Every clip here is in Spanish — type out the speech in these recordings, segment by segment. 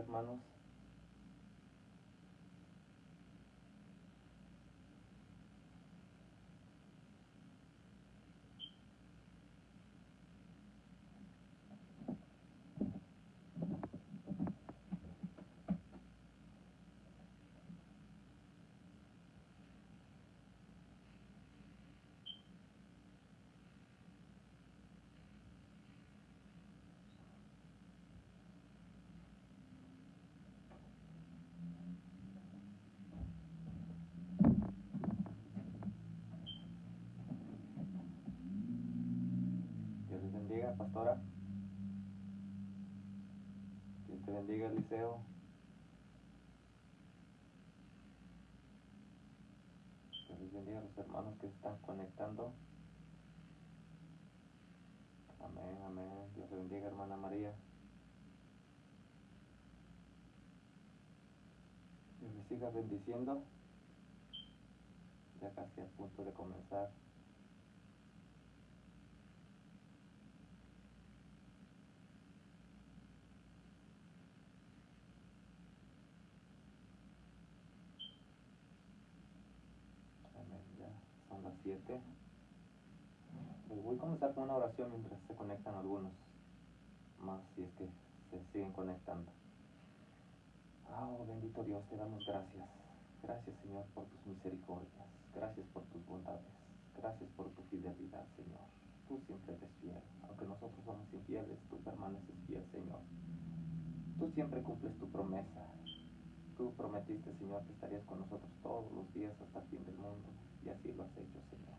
hermanos. Dios les bendiga, pastora. Dios te bendiga, Eliseo. Dios les bendiga a los hermanos que se están conectando. Amén, amén. Dios te bendiga, hermana María. Dios les siga bendiciendo. Ya casi a punto de comenzar. Amén, ya son las 7. Voy a comenzar con una oración mientras se conectan algunos más, si es que se siguen conectando. Oh, bendito Dios, te damos gracias. Gracias, Señor, por tus misericordias. Gracias por tus bondades. Gracias por tu fidelidad, Señor. Tú siempre eres fiel. Aunque nosotros somos infieles, tú permaneces fiel, Señor. Tú siempre cumples tu promesa. Tú prometiste, Señor, que estarías con nosotros todos los días hasta el fin del mundo. Y así lo has hecho, Señor.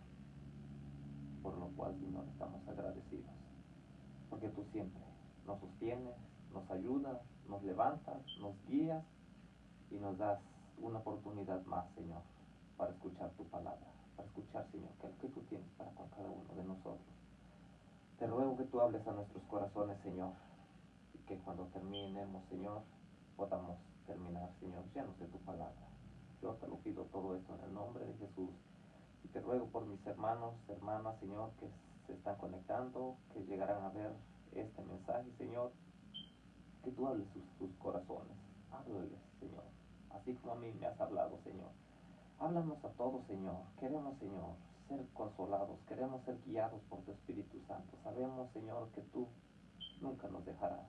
Por lo cual, Señor, estamos agradecidos. Porque tú siempre nos sostienes, nos ayudas, nos levantas, nos guías y nos das una oportunidad más, Señor, para escuchar tu palabra, para escuchar, Señor, qué es lo que tú tienes para con cada uno de nosotros. Te ruego que tú hables a nuestros corazones, Señor, y que cuando terminemos, Señor, podamos terminar, Señor, llenos de tu palabra. Yo te lo pido todo esto en el nombre de Jesús. Y te ruego por mis hermanos, hermanas, Señor, que se están conectando, que llegarán a ver este mensaje, Señor, que tú hables sus corazones. Háblales, Señor, así como a mí me has hablado, Señor. Háblanos a todos, Señor. Queremos, Señor, ser consolados, queremos ser guiados por tu Espíritu Santo. Sabemos, Señor, que tú nunca nos dejarás.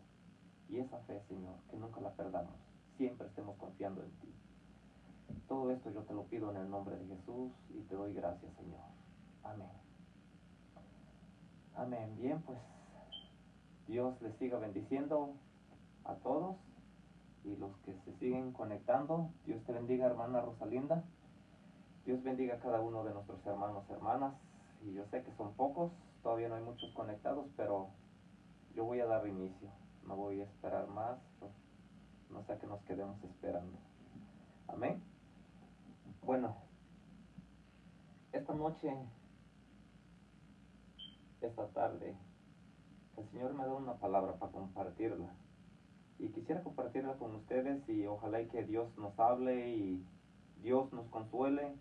Y esa fe, Señor, que nunca la perdamos. Siempre estemos confiando en ti. Todo esto yo te lo pido en el nombre de Jesús y te doy gracias, Señor. Amén. Amén. Bien, pues Dios les siga bendiciendo a todos y los que se siguen conectando. Dios te bendiga, hermana Rosalinda. Dios bendiga a cada uno de nuestros hermanos, hermanas. Y yo sé que son pocos, todavía no hay muchos conectados, pero yo voy a dar inicio. No voy a esperar más, no sea que nos quedemos esperando. Amén. Bueno, esta noche, esta tarde, el Señor me da una palabra para compartirla. Y quisiera compartirla con ustedes y ojalá y que Dios nos hable y Dios nos consuele,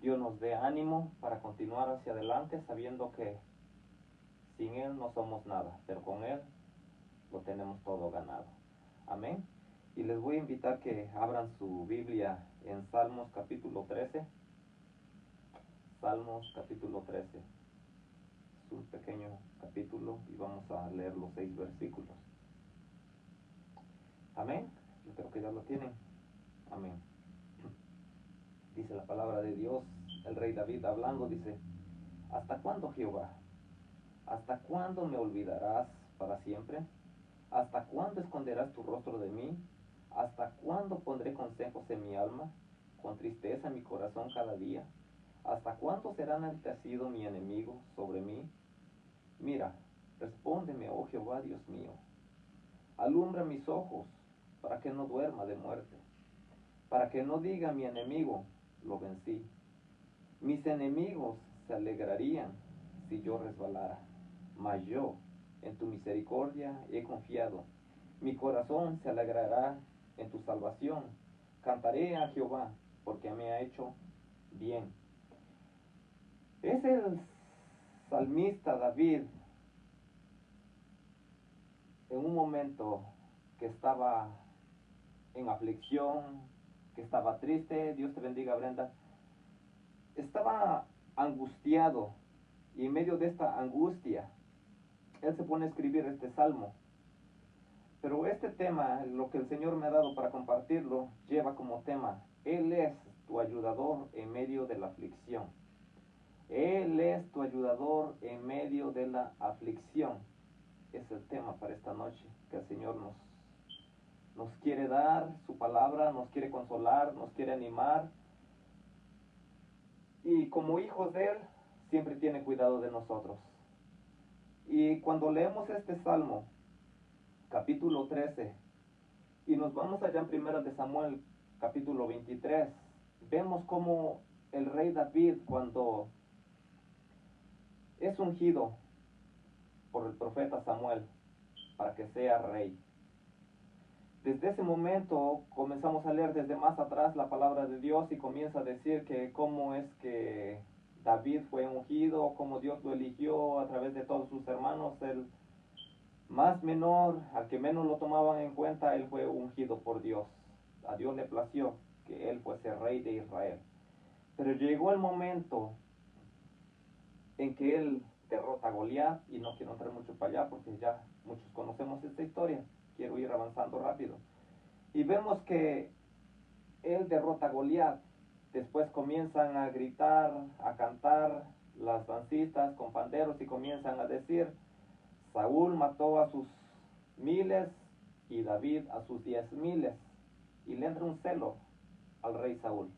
Dios nos dé ánimo para continuar hacia adelante sabiendo que sin Él no somos nada, pero con Él lo tenemos todo ganado. Amén. Y les voy a invitar que abran su Biblia en Salmos capítulo 13. Salmos capítulo 13. Es un pequeño capítulo y vamos a leer los 6 versículos. Amén. Yo creo que ya lo tienen. Amén. Dice la palabra de Dios, el rey David hablando, dice: ¿Hasta cuándo, Jehová? ¿Hasta cuándo me olvidarás para siempre? ¿Hasta cuándo esconderás tu rostro de mí? ¿Hasta cuándo pondré consejos en mi alma, con tristeza en mi corazón cada día? ¿Hasta cuándo será enaltecido mi enemigo sobre mí? Mira, respóndeme, oh Jehová, Dios mío. Alumbra mis ojos, para que no duerma de muerte, para que no diga mi enemigo, lo vencí. Mis enemigos se alegrarían si yo resbalara, mas yo en tu misericordia he confiado. Mi corazón se alegrará en tu salvación. Cantaré a Jehová, porque me ha hecho bien. Es el salmista David en un momento que estaba en aflicción, que estaba triste. Dios te bendiga, Brenda. Estaba angustiado, y en medio de esta angustia, él se pone a escribir este salmo. Pero este tema, lo que el Señor me ha dado para compartirlo, lleva como tema: Él es tu ayudador en medio de la aflicción. Él es tu ayudador en medio de la aflicción. Es el tema para esta noche, que el Señor nos quiere dar su palabra, nos quiere consolar, nos quiere animar. Y como hijos de Él, siempre tiene cuidado de nosotros. Y cuando leemos este salmo, capítulo 13, y nos vamos allá en Primera de Samuel, capítulo 23, vemos como el rey David, cuando es ungido por el profeta Samuel para que sea rey, desde ese momento comenzamos a leer desde más atrás la palabra de Dios, y comienza a decir que cómo es que David fue ungido, cómo Dios lo eligió a través de todos sus hermanos. El más menor, al que menos lo tomaban en cuenta, él fue ungido por Dios. A Dios le plació que él fuese rey de Israel. Pero llegó el momento en que él derrota a Goliat, y no quiero entrar mucho para allá porque ya muchos conocemos esta historia, quiero ir avanzando rápido. Y vemos que él derrota a Goliat. Después comienzan a gritar, a cantar las dancistas con panderos, y comienzan a decir: Saúl mató a sus miles y David a sus 10,000. Y le entra un celo al rey Saúl.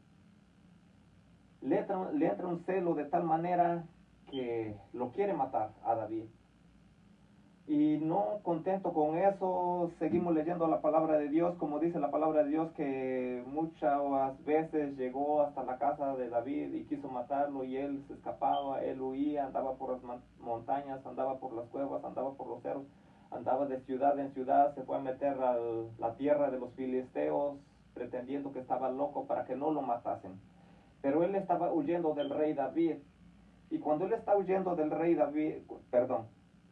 Le entra un celo de tal manera que lo quiere matar a David. Y no contento con eso, seguimos leyendo la palabra de Dios, como dice la palabra de Dios, que muchas veces llegó hasta la casa de David y quiso matarlo, y él se escapaba, él huía, andaba por las montañas, andaba por las cuevas, andaba por los cerros, andaba de ciudad en ciudad, se fue a meter a la tierra de los filisteos, pretendiendo que estaba loco para que no lo matasen. Pero él estaba huyendo del rey David. Y cuando él está huyendo del rey David,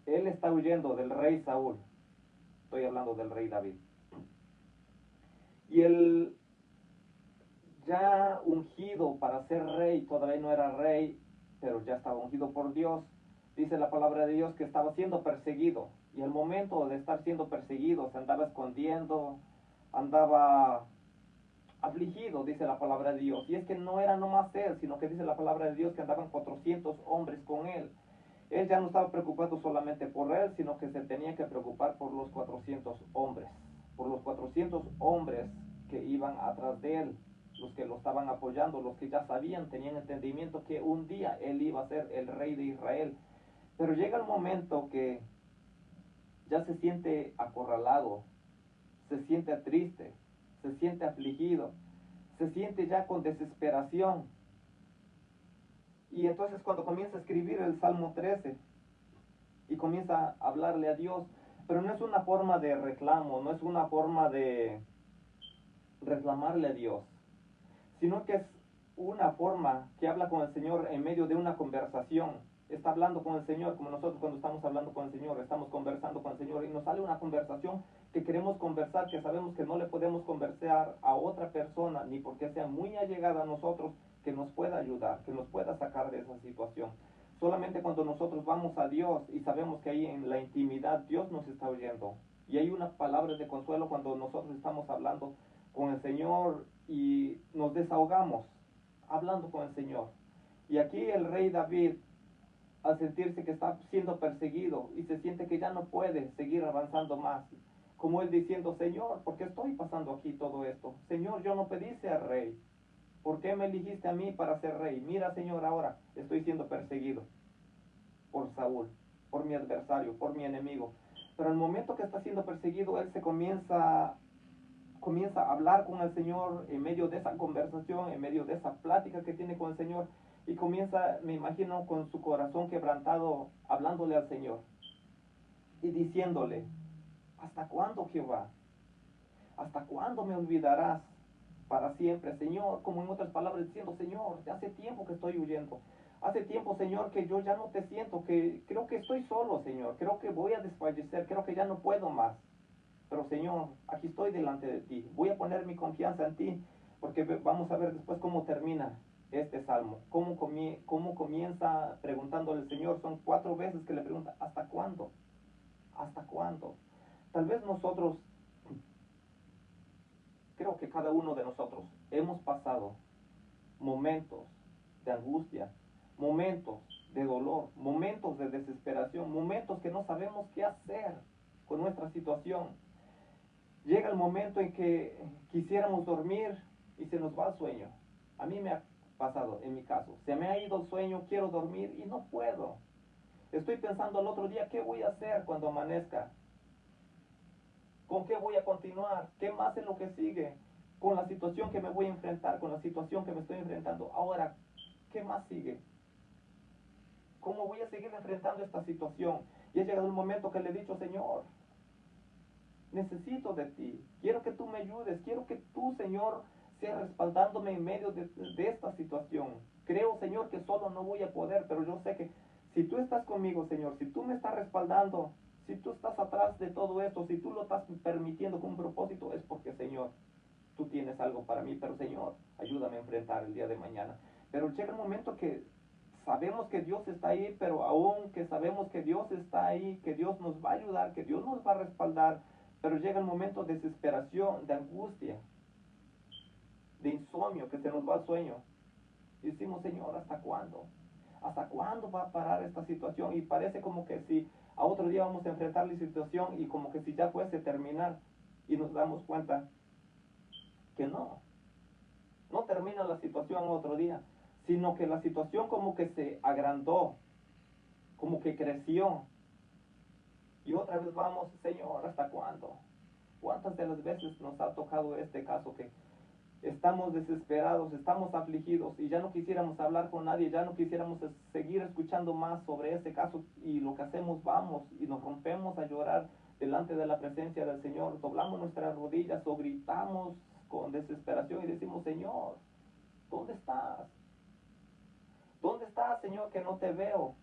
él está huyendo del rey Saúl. Estoy hablando del rey David. Y él, ya ungido para ser rey, todavía no era rey, pero ya estaba ungido por Dios. Dice la palabra de Dios que estaba siendo perseguido. Y al momento de estar siendo perseguido, se andaba escondiendo, andaba afligido, dice la palabra de Dios. Y es que no era nomás él, sino que dice la palabra de Dios que andaban 400 hombres con él. Él ya no estaba preocupado solamente por él, sino que se tenía que preocupar por los 400 hombres, por los 400 hombres que iban atrás de él, los que lo estaban apoyando, los que ya sabían, tenían entendimiento que un día él iba a ser el rey de Israel. Pero llega el momento que ya se siente acorralado, se siente triste, se siente afligido, se siente ya con desesperación. Y entonces cuando comienza a escribir el Salmo 13 y comienza a hablarle a Dios, pero no es una forma de reclamo, no es una forma de reclamarle a Dios, sino que es una forma que habla con el Señor en medio de una conversación. Está hablando con el Señor, como nosotros cuando estamos hablando con el Señor, estamos conversando con el Señor, y nos sale una conversación que queremos conversar, que sabemos que no le podemos conversar a otra persona, ni porque sea muy allegada a nosotros, que nos pueda ayudar, que nos pueda sacar de esa situación. Solamente cuando nosotros vamos a Dios y sabemos que ahí en la intimidad Dios nos está oyendo. Y hay una palabra de consuelo cuando nosotros estamos hablando con el Señor y nos desahogamos hablando con el Señor. Y aquí el rey David, al sentirse que está siendo perseguido y se siente que ya no puede seguir avanzando más, como él diciendo: Señor, ¿por qué estoy pasando aquí todo esto? Señor, yo no pedí ser rey. ¿Por qué me eligiste a mí para ser rey? Mira, Señor, ahora estoy siendo perseguido por Saúl, por mi adversario, por mi enemigo. Pero al momento que está siendo perseguido, él se comienza a hablar con el Señor en medio de esa conversación, en medio de esa plática que tiene con el Señor, y comienza, me imagino, con su corazón quebrantado, hablándole al Señor y diciéndole: ¿hasta cuándo, Jehová? ¿Hasta cuándo me olvidarás para siempre, Señor? Como en otras palabras, diciendo: Señor, hace tiempo que estoy huyendo. Hace tiempo, Señor, que yo ya no te siento, que creo que estoy solo, Señor. Creo que voy a desfallecer, creo que ya no puedo más. pero Señor, aquí estoy delante de ti. Voy a poner mi confianza en ti, porque vamos a ver después cómo termina este salmo. Cómo comienza preguntándole al Señor. Son 4 veces que le pregunta, ¿hasta cuándo? ¿Hasta cuándo? Tal vez nosotros, creo que cada uno de nosotros hemos pasado momentos de angustia, momentos de dolor, momentos de desesperación, momentos que no sabemos qué hacer con nuestra situación. Llega el momento en que quisiéramos dormir y se nos va el sueño. A mí me ha pasado, en mi caso, se me ha ido el sueño, quiero dormir y no puedo. Estoy pensando al otro día, ¿qué voy a hacer cuando amanezca? ¿Con qué voy a continuar? ¿Qué más es lo que sigue? Con la situación que me voy a enfrentar, con la situación que me estoy enfrentando. Ahora, ¿qué más sigue? ¿Cómo voy a seguir enfrentando esta situación? Y ha llegado un momento que le he dicho, Señor, necesito de ti. Quiero que tú me ayudes. Quiero que tú, Señor, seas respaldándome en medio de esta situación. Creo, Señor, que solo no voy a poder, pero yo sé que si tú estás conmigo, Señor, si tú me estás respaldando, si tú estás atrás de todo esto, si tú lo estás permitiendo con un propósito, es porque, Señor, tú tienes algo para mí. Pero, Señor, ayúdame a enfrentar el día de mañana. Pero llega el momento que sabemos que Dios está ahí, pero aún que sabemos que Dios está ahí, que Dios nos va a ayudar, que Dios nos va a respaldar, pero llega el momento de desesperación, de angustia, de insomnio, que se nos va el sueño. Y decimos, Señor, ¿hasta cuándo? ¿Hasta cuándo va a parar esta situación? Y parece como que si a otro día vamos a enfrentar la situación y como que si ya fuese terminar. Y nos damos cuenta que no termina la situación otro día, sino que la situación como que se agrandó, como que creció. Y otra vez vamos, Señor, ¿hasta cuándo? ¿Cuántas de las veces nos ha tocado este caso que estamos desesperados, estamos afligidos y ya no quisiéramos hablar con nadie, ya no quisiéramos seguir escuchando más sobre este caso, y lo que hacemos, vamos y nos rompemos a llorar delante de la presencia del Señor, doblamos nuestras rodillas o gritamos con desesperación y decimos, Señor, ¿dónde estás? ¿Dónde estás, Señor, que no te veo?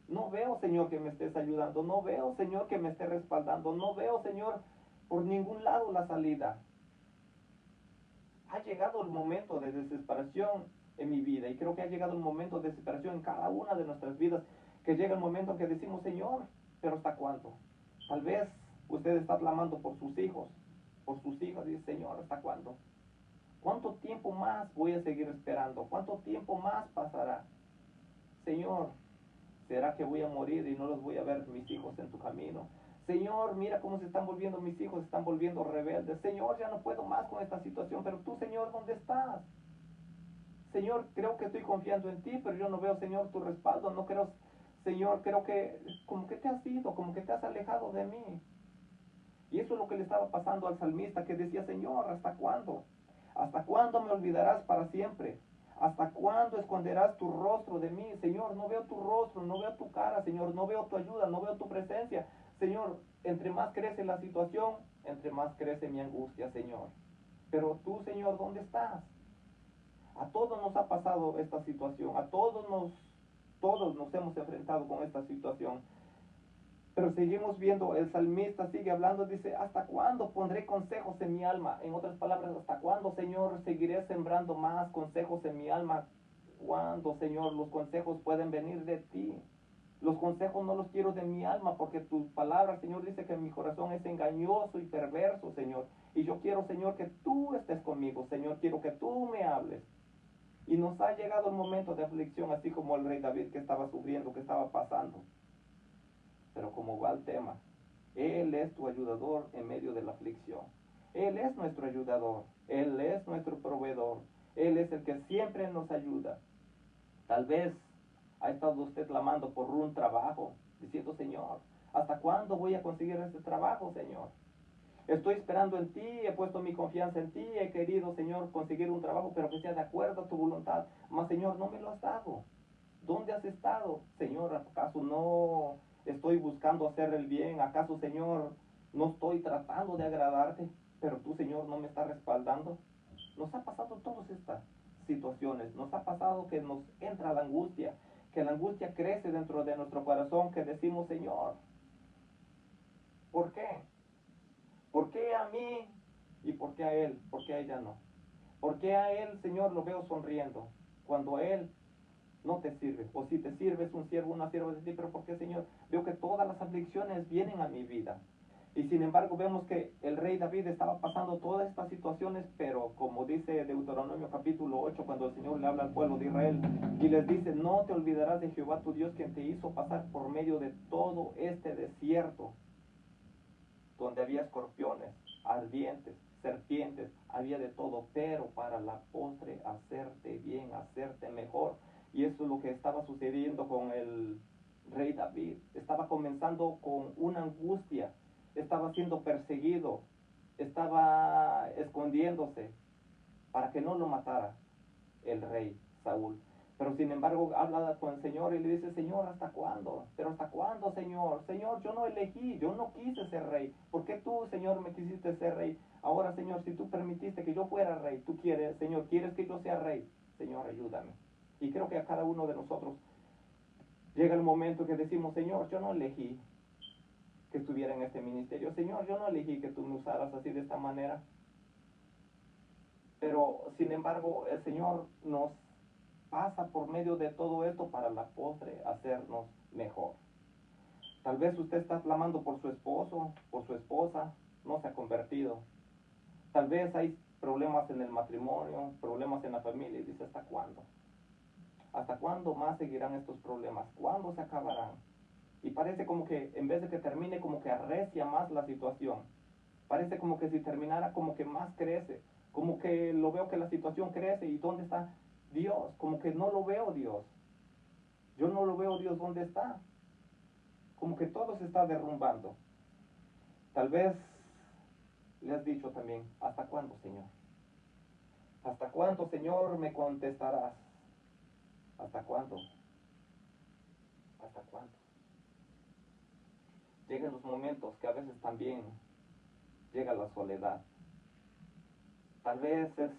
No veo, Señor, que me estés ayudando. No veo, Señor, que me estés respaldando. No veo, Señor, por ningún lado la salida. Ha llegado el momento de desesperación en mi vida, y creo que ha llegado el momento de desesperación en cada una de nuestras vidas, que llega el momento en que decimos, Señor, pero ¿hasta cuándo? Tal vez usted está clamando por sus hijos, por sus hijas, y dice, Señor, ¿hasta cuándo? ¿Cuánto tiempo más voy a seguir esperando? ¿Cuánto tiempo más pasará? Señor, ¿será que voy a morir y no los voy a ver mis hijos en tu camino? Señor, mira cómo se están volviendo mis hijos, se están volviendo rebeldes. Señor, ya no puedo más con esta situación, pero tú, Señor, ¿dónde estás? Señor, creo que estoy confiando en ti, pero yo no veo, Señor, tu respaldo. No creo, Señor, creo que como que te has ido, como que te has alejado de mí. Y eso es lo que le estaba pasando al salmista, que decía, Señor, ¿hasta cuándo? ¿Hasta cuándo me olvidarás para siempre? ¿Hasta cuándo esconderás tu rostro de mí? Señor, no veo tu rostro, no veo tu cara, Señor, no veo tu ayuda, no veo tu presencia. Señor, entre más crece la situación, entre más crece mi angustia, Señor. Pero tú, Señor, ¿dónde estás? A todos nos ha pasado esta situación, todos nos hemos enfrentado con esta situación. Pero seguimos viendo, el salmista sigue hablando, dice, ¿hasta cuándo pondré consejos en mi alma? En otras palabras, ¿hasta cuándo, Señor, seguiré sembrando más consejos en mi alma? ¿Cuándo, Señor, los consejos pueden venir de ti? Los consejos no los quiero de mi alma, porque tu palabra, Señor, dice que mi corazón es engañoso y perverso, Señor. Y yo quiero, Señor, que tú estés conmigo, Señor, quiero que tú me hables. Y nos ha llegado el momento de aflicción, así como el rey David, que estaba sufriendo, que estaba pasando. Pero como va el tema, Él es tu ayudador en medio de la aflicción. Él es nuestro ayudador, Él es nuestro proveedor, Él es el que siempre nos ayuda. Tal vez ha estado usted clamando por un trabajo, diciendo, Señor, ¿hasta cuándo voy a conseguir este trabajo, Señor? Estoy esperando en ti, he puesto mi confianza en ti, he querido, Señor, conseguir un trabajo, pero que sea de acuerdo a tu voluntad. Mas, Señor, no me lo has dado. ¿Dónde has estado? Señor, ¿acaso no estoy buscando hacer el bien? ¿Acaso, Señor, no estoy tratando de agradarte? Pero tú, Señor, no me estás respaldando. Nos ha pasado todas estas situaciones. Nos ha pasado que nos entra la angustia, que la angustia crece dentro de nuestro corazón, que decimos, Señor, ¿por qué? ¿Por qué a mí y por qué a él? ¿Por qué a ella no? ¿Por qué a él, Señor, lo veo sonriendo cuando a él no te sirve? O si te sirve, es un siervo, una sierva de ti, pero ¿por qué, Señor? Veo que todas las aflicciones vienen a mi vida. Y sin embargo vemos que el rey David estaba pasando todas estas situaciones, pero como dice Deuteronomio capítulo 8, cuando el Señor le habla al pueblo de Israel y les dice, no te olvidarás de Jehová tu Dios, quien te hizo pasar por medio de todo este desierto, donde había escorpiones, ardientes, serpientes, había de todo, pero para la postre hacerte bien, hacerte mejor. Y eso es lo que estaba sucediendo con el rey David. Estaba comenzando con una angustia, estaba siendo perseguido, estaba escondiéndose para que no lo matara el rey Saúl. Pero sin embargo habla con el Señor y le dice, Señor, ¿hasta cuándo? Pero ¿hasta cuándo, Señor? Señor, yo no elegí, yo no quise ser rey. ¿Por qué tú, Señor, me quisiste ser rey? Ahora, Señor, si tú permitiste que yo fuera rey, tú quieres, Señor, quieres que yo sea rey. Señor, ayúdame. Y creo que a cada uno de nosotros llega el momento que decimos, Señor, yo no elegí que estuviera en este ministerio. Señor, yo no elegí que tú me usaras así de esta manera. Pero, sin embargo, el Señor nos pasa por medio de todo esto para la postre hacernos mejor. Tal vez usted está clamando por su esposo, por su esposa, no se ha convertido. Tal vez hay problemas en el matrimonio, problemas en la familia y dice, ¿hasta cuándo? ¿Hasta cuándo más seguirán estos problemas? ¿Cuándo se acabarán? Y parece como que en vez de que termine, como que arrecia más la situación. Parece como que si terminara, como que más crece. Como que lo veo que la situación crece y ¿dónde está Dios? Como que no lo veo Dios. Yo no lo veo Dios, ¿dónde está? Como que todo se está derrumbando. Tal vez le has dicho también, ¿hasta cuándo, Señor? ¿Hasta cuándo, Señor, me contestarás? ¿Hasta cuándo? ¿Hasta cuándo? Llegan los momentos que a veces también llega la soledad. Tal vez es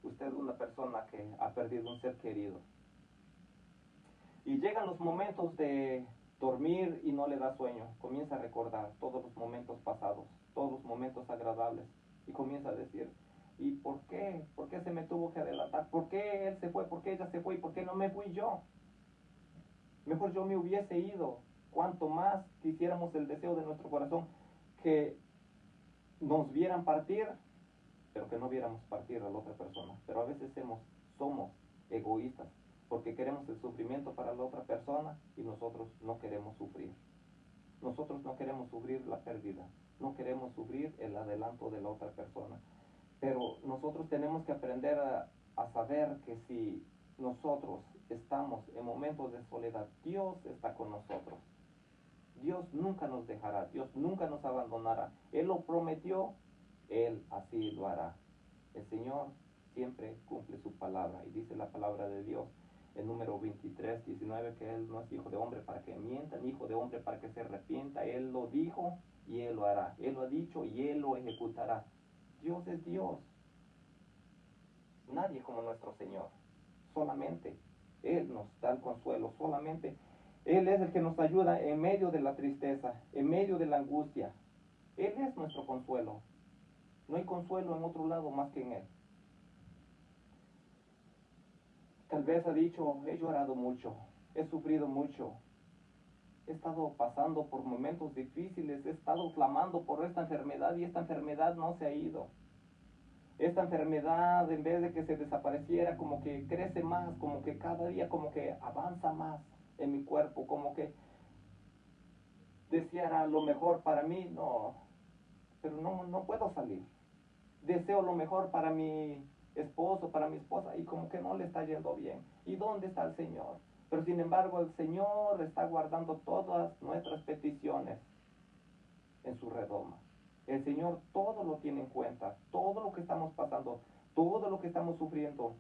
usted una persona que ha perdido un ser querido. Y llegan los momentos de dormir y no le da sueño. Comienza a recordar todos los momentos pasados, todos los momentos agradables. Y comienza a decir, ¿y por qué? ¿Por qué se me tuvo que adelantar? ¿Por qué él se fue? ¿Por qué ella se fue? ¿Y por qué no me fui yo? Mejor yo me hubiese ido. Cuanto más quisiéramos el deseo de nuestro corazón que nos vieran partir, pero que no viéramos partir a la otra persona. Pero a veces somos egoístas porque queremos el sufrimiento para la otra persona y nosotros no queremos sufrir. Nosotros no queremos sufrir la pérdida, no queremos sufrir el adelanto de la otra persona. Pero nosotros tenemos que aprender a saber que si nosotros estamos en momentos de soledad, Dios está con nosotros. Dios nunca nos dejará, Dios nunca nos abandonará. Él lo prometió, Él así lo hará. El Señor siempre cumple su palabra y dice la palabra de Dios en número 23, 19, que Él no es hijo de hombre para que mienta, ni hijo de hombre para que se arrepienta. Él lo dijo y Él lo hará. Él lo ha dicho y Él lo ejecutará. Dios es Dios. Nadie como nuestro Señor. Solamente Él nos da el consuelo. Solamente Él es el que nos ayuda en medio de la tristeza, en medio de la angustia. Él es nuestro consuelo. No hay consuelo en otro lado más que en Él. Tal vez ha dicho, he llorado mucho, he sufrido mucho, he estado pasando por momentos difíciles, he estado clamando por esta enfermedad y esta enfermedad no se ha ido. Esta enfermedad, en vez de que se desapareciera, como que crece más, como que cada día como que avanza más en mi cuerpo, como que deseara lo mejor para mí, no, pero no puedo salir. Deseo lo mejor para mi esposo, para mi esposa, y como que no le está yendo bien. ¿Y dónde está el Señor? Pero sin embargo el Señor está guardando todas nuestras peticiones en su redoma. El Señor todo lo tiene en cuenta, todo lo que estamos pasando, todo lo que estamos sufriendo.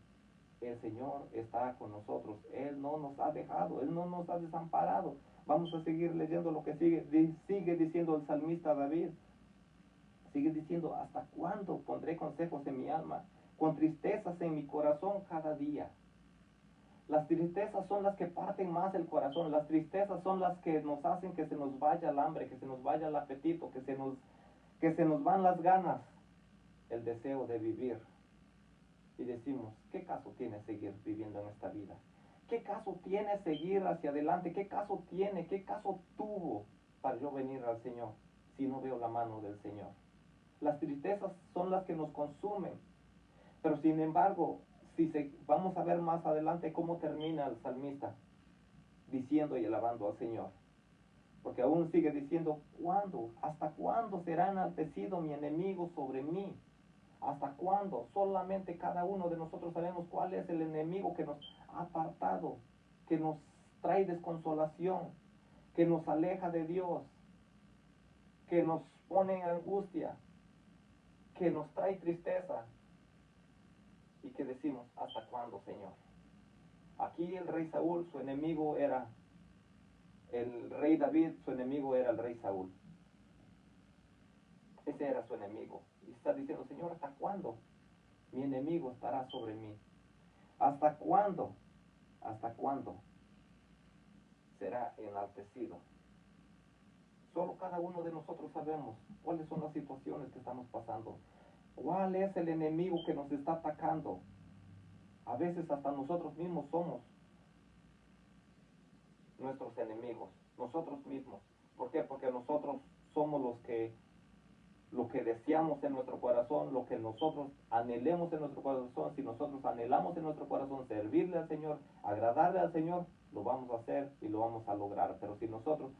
El Señor está con nosotros, Él no nos ha dejado, Él no nos ha desamparado. Vamos a seguir leyendo lo que sigue diciendo el salmista David. Sigue diciendo, ¿hasta cuándo pondré consejos en mi alma? Con tristezas en mi corazón cada día. Las tristezas son las que parten más el corazón. Las tristezas son las que nos hacen que se nos vaya el hambre, que se nos vaya el apetito, que se nos que se nos van las ganas, el deseo de vivir. Y decimos, ¿qué caso tiene seguir viviendo en esta vida? ¿Qué caso tiene seguir hacia adelante? ¿Qué caso tiene? ¿Qué caso tuvo para yo venir al Señor si no veo la mano del Señor? Las tristezas son las que nos consumen. Pero sin embargo, vamos a ver más adelante cómo termina el salmista diciendo y alabando al Señor. Porque aún sigue diciendo, ¿cuándo? ¿Hasta cuándo será enaltecido mi enemigo sobre mí? ¿Hasta cuándo? Solamente cada uno de nosotros sabemos cuál es el enemigo que nos ha apartado, que nos trae desconsolación, que nos aleja de Dios, que nos pone en angustia, que nos trae tristeza. Y que decimos, ¿hasta cuándo, Señor? Aquí el rey Saúl, su enemigo era el rey David, su enemigo era el rey Saúl. Ese era su enemigo. Y está diciendo, Señor, ¿hasta cuándo mi enemigo estará sobre mí? ¿Hasta cuándo? ¿Hasta cuándo será enaltecido? Solo cada uno de nosotros sabemos cuáles son las situaciones que estamos pasando. ¿Cuál es el enemigo que nos está atacando? A veces hasta nosotros mismos somos nuestros enemigos, nosotros mismos. ¿Por qué? Porque nosotros somos lo que deseamos en nuestro corazón, lo que nosotros anhelemos en nuestro corazón. Si nosotros anhelamos en nuestro corazón servirle al Señor, agradarle al Señor, lo vamos a hacer y lo vamos a lograr. Pero si nosotros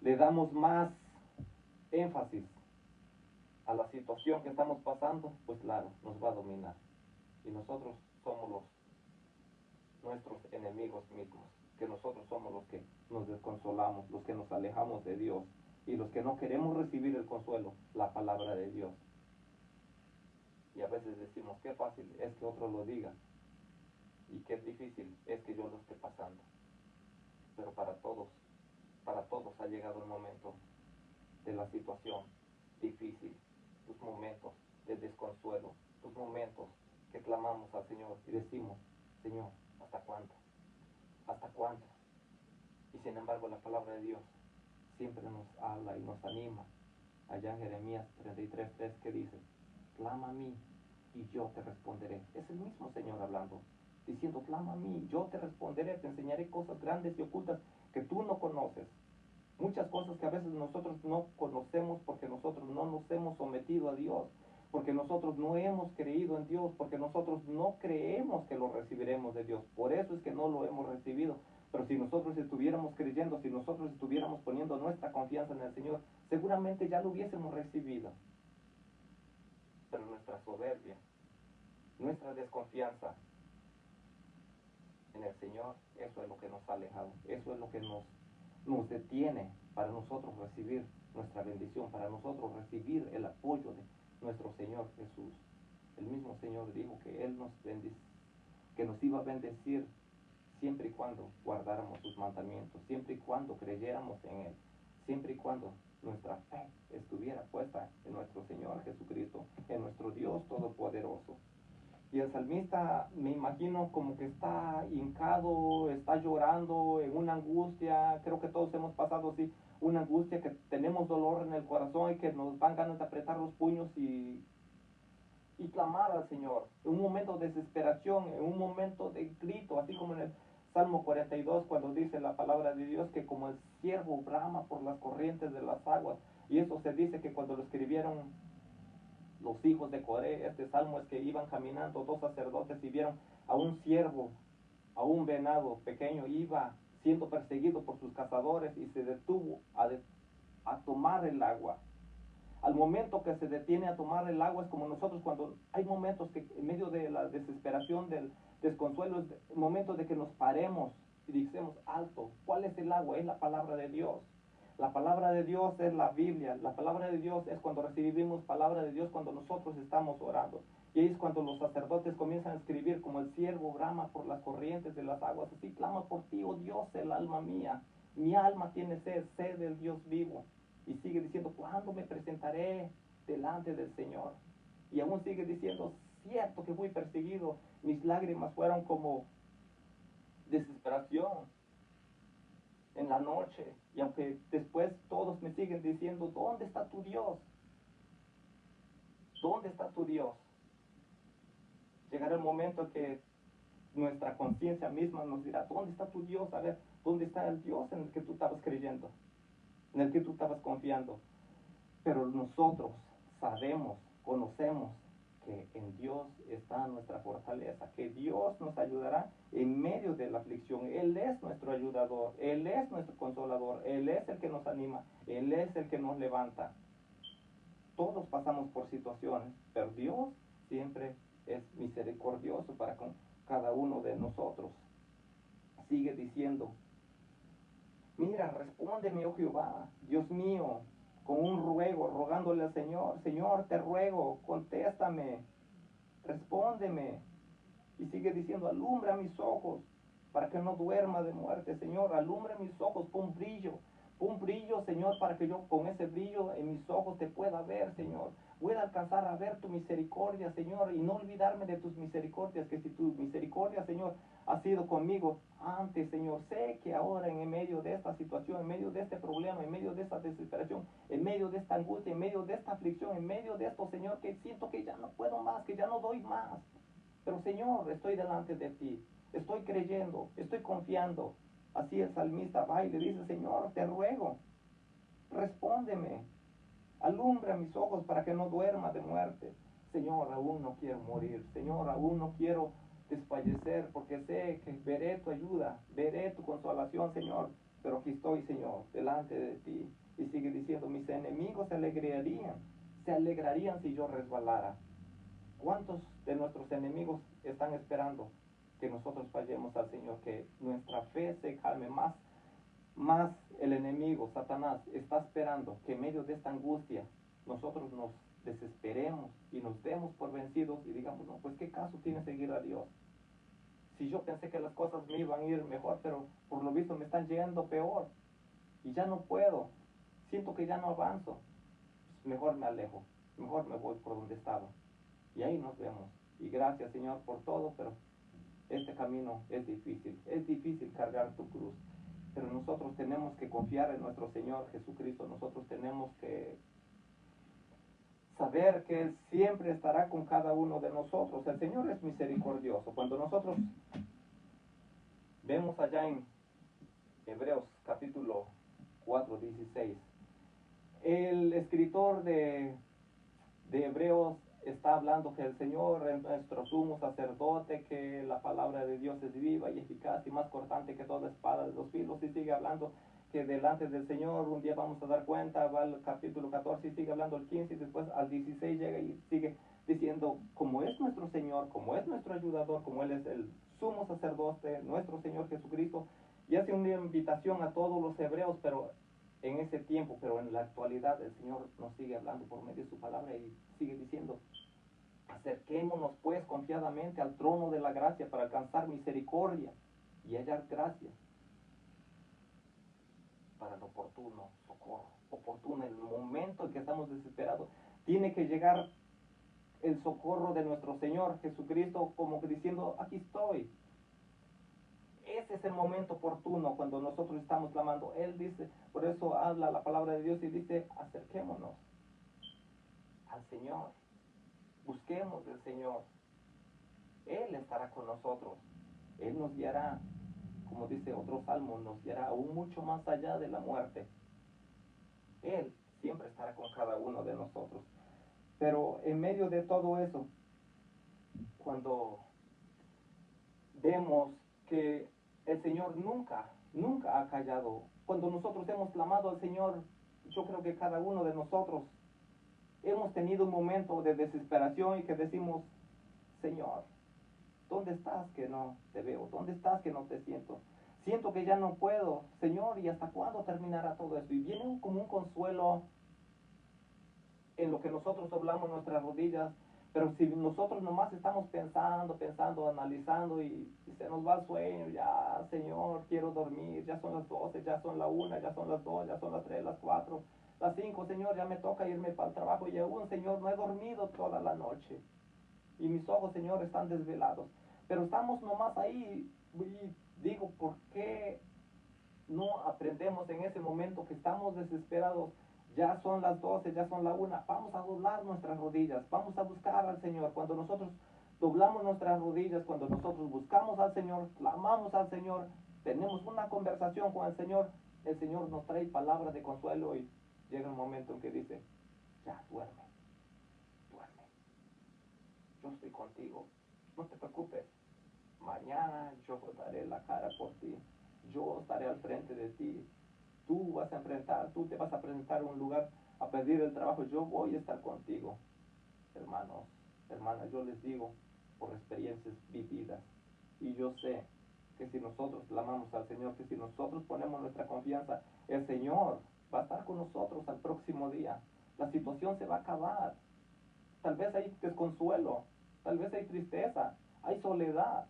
le damos más énfasis a la situación que estamos pasando, pues claro, nos va a dominar. Y nosotros somos nuestros enemigos mismos, que nosotros somos los que nos desconsolamos, los que nos alejamos de Dios y los que no queremos recibir el consuelo, la palabra de Dios. Y a veces decimos, qué fácil es que otro lo diga y qué difícil es que yo lo esté pasando. Pero para todos ha llegado el momento de la situación difícil, tus momentos de desconsuelo, tus momentos que clamamos al Señor y decimos, Señor, ¿hasta cuándo? ¿Hasta cuándo? Y sin embargo la palabra de Dios siempre nos habla y nos anima. Allá en Jeremías 33:3 que dice, clama a mí y yo te responderé. Es el mismo Señor hablando, diciendo, clama a mí, yo te responderé, te enseñaré cosas grandes y ocultas que tú no conoces. Muchas cosas que a veces nosotros no conocemos porque nosotros no nos hemos sometido a Dios, porque nosotros no hemos creído en Dios, porque nosotros no creemos que lo recibiremos de Dios. Por eso es que no lo hemos recibido. Pero si nosotros estuviéramos creyendo, si nosotros estuviéramos poniendo nuestra confianza en el Señor, seguramente ya lo hubiésemos recibido. Pero nuestra soberbia, nuestra desconfianza en el Señor, eso es lo que nos ha alejado, eso es lo que nos detiene para nosotros recibir nuestra bendición, para nosotros recibir el apoyo de nuestro Señor Jesús. El mismo Señor dijo que Él que nos iba a bendecir siempre y cuando guardáramos sus mandamientos, siempre y cuando creyéramos en Él, siempre y cuando nuestra fe estuviera puesta en nuestro Señor Jesucristo, en nuestro Dios Todopoderoso. Y el salmista, me imagino, como que está hincado, está llorando en una angustia. Creo que todos hemos pasado así, una angustia, que tenemos dolor en el corazón y que nos dan ganas de apretar los puños y clamar al Señor. En un momento de desesperación, en un momento de grito, así como en el Salmo 42, cuando dice la palabra de Dios que como el ciervo brama por las corrientes de las aguas. Y eso se dice que cuando lo escribieron los hijos de Coré, este salmo, es que iban caminando dos sacerdotes y vieron a un ciervo, a un venado pequeño, iba siendo perseguido por sus cazadores y se detuvo a tomar el agua. Al momento que se detiene a tomar el agua, es como nosotros cuando hay momentos que en medio de la desesperación, del desconsuelo, es momento de que nos paremos y decimos, alto, ¿cuál es el agua? Es la palabra de Dios. La palabra de Dios es la Biblia. La palabra de Dios es cuando recibimos palabra de Dios, cuando nosotros estamos orando. Y ahí es cuando los sacerdotes comienzan a escribir, como el ciervo brama por las corrientes de las aguas, así clama por ti, oh Dios, el alma mía. Mi alma tiene sed, sed del Dios vivo. Y sigue diciendo, ¿cuándo me presentaré delante del Señor? Y aún sigue diciendo, cierto que fui perseguido, mis lágrimas fueron como desesperación en la noche. Y aunque después todos me siguen diciendo, ¿dónde está tu Dios? ¿Dónde está tu Dios? Llegará el momento que nuestra conciencia misma nos dirá, ¿dónde está tu Dios? A ver, ¿dónde está el Dios en el que tú estabas creyendo? En el que tú estabas confiando. Pero nosotros sabemos, conocemos que en Dios está nuestra fortaleza, que Dios nos ayudará en medio de la aflicción. Él es nuestro ayudador, Él es nuestro consolador, Él es el que nos anima, Él es el que nos levanta. Todos pasamos por situaciones, pero Dios siempre es misericordioso para con cada uno de nosotros. Sigue diciendo, mira, respóndeme, oh Jehová, Dios mío, con un ruego, rogándole al Señor, Señor, te ruego, contéstame, respóndeme. Y sigue diciendo, alumbra mis ojos para que no duerma de muerte, Señor, alumbra mis ojos, pon brillo, Señor, para que yo con ese brillo en mis ojos te pueda ver, Señor. Pueda alcanzar a ver tu misericordia, Señor, y no olvidarme de tus misericordias, que si tu misericordia, Señor, ha sido conmigo antes, Señor, sé que ahora en medio de esta situación, en medio de este problema, en medio de esta desesperación, en medio de esta angustia, en medio de esta aflicción, en medio de esto, Señor, que siento que ya no puedo más, que ya no doy más. Pero, Señor, estoy delante de ti, estoy creyendo, estoy confiando. Así el salmista va y le dice, Señor, te ruego, respóndeme, alumbra mis ojos para que no duerma de muerte. Señor, aún no quiero morir, Señor, aún no quiero desfallecer, porque sé que veré tu ayuda, veré tu consolación, Señor. Pero aquí estoy, Señor, delante de ti. Y sigue diciendo, mis enemigos se alegrarían si yo resbalara. ¿Cuántos de nuestros enemigos están esperando que nosotros fallemos al Señor, que nuestra fe se calme más el enemigo, Satanás, está esperando que en medio de esta angustia nosotros nos desesperemos y nos demos por vencidos y digamos, no, pues qué caso tiene seguir a Dios. Si yo pensé que las cosas me iban a ir mejor, pero por lo visto me están yendo peor y ya no puedo, siento que ya no avanzo, pues mejor me alejo, mejor me voy por donde estaba. Y ahí nos vemos. Y gracias, Señor, por todo, pero este camino es difícil cargar tu cruz. Pero nosotros tenemos que confiar en nuestro Señor Jesucristo, nosotros tenemos que saber que Él siempre estará con cada uno de nosotros. El Señor es misericordioso. Cuando nosotros vemos allá en Hebreos capítulo 4:16, el escritor de Hebreos está hablando que el Señor es nuestro sumo sacerdote, que la palabra de Dios es viva y eficaz y más cortante que toda espada de dos filos, y sigue hablando que delante del Señor un día vamos a dar cuenta, va al capítulo 14 y sigue hablando el 15 y después al 16 llega y sigue diciendo, como es nuestro Señor, como es nuestro ayudador, como Él es el sumo sacerdote, nuestro Señor Jesucristo, y hace una invitación a todos los hebreos, pero en ese tiempo, pero en la actualidad el Señor nos sigue hablando por medio de su palabra y sigue diciendo, acerquémonos pues confiadamente al trono de la gracia para alcanzar misericordia y hallar gracia para el oportuno socorro, oportuno en el momento en que estamos desesperados. Tiene que llegar el socorro de nuestro Señor Jesucristo como que diciendo, aquí estoy. Ese es el momento oportuno cuando nosotros estamos clamando. Él dice, por eso habla la palabra de Dios y dice, acerquémonos al Señor, busquemos del Señor. Él estará con nosotros. Él nos guiará, como dice otro salmo, nos guiará aún mucho más allá de la muerte. Él siempre estará con cada uno de nosotros. Pero en medio de todo eso, cuando vemos que el Señor nunca ha callado. Cuando nosotros hemos clamado al Señor, yo creo que cada uno de nosotros hemos tenido un momento de desesperación y que decimos, Señor, ¿dónde estás que no te veo? ¿Dónde estás que no te siento? Siento que ya no puedo, Señor, ¿y hasta cuándo terminará todo esto? Y viene como un consuelo en lo que nosotros doblamos nuestras rodillas. Pero si nosotros nomás estamos pensando, analizando y se nos va el sueño, ya, Señor, quiero dormir, ya son las 12, ya son la 1, ya son las 2, ya son las 3, las 4, las 5, Señor, ya me toca irme para el trabajo y aún, Señor, no he dormido toda la noche. Y mis ojos, Señor, están desvelados. Pero estamos nomás ahí y digo, ¿por qué no aprendemos en ese momento que estamos desesperados Ya son las 12, ya son la 1. Vamos a doblar nuestras rodillas. Vamos a buscar al Señor. Cuando nosotros doblamos nuestras rodillas, cuando nosotros buscamos al Señor, clamamos al Señor, tenemos una conversación con el Señor nos trae palabras de consuelo y llega un momento en que dice, ya duerme, duerme. Yo estoy contigo. No te preocupes. Mañana yo daré la cara por ti. Yo estaré al frente de ti. Tú te vas a presentar a un lugar a pedir el trabajo. Yo voy a estar contigo. Hermanos, hermanas, yo les digo por experiencias vividas. Y yo sé que si nosotros clamamos al Señor, que si nosotros ponemos nuestra confianza, el Señor va a estar con nosotros al próximo día. La situación se va a acabar. Tal vez hay desconsuelo, tal vez hay tristeza, hay soledad,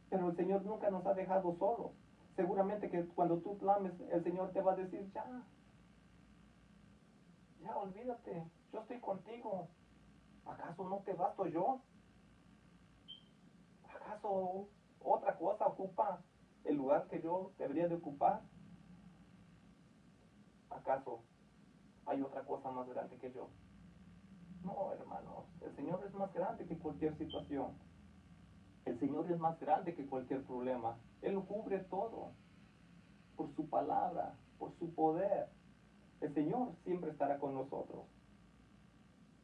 pero el Señor nunca nos ha dejado solos. Seguramente que cuando tú clames, el Señor te va a decir, ya olvídate, yo estoy contigo. ¿Acaso no te basto yo? ¿Acaso otra cosa ocupa el lugar que yo debería de ocupar? ¿Acaso hay otra cosa más grande que yo? No, hermanos, el Señor es más grande que cualquier situación. El Señor es más grande que cualquier problema. Él lo cubre todo por su palabra, por su poder. El Señor siempre estará con nosotros.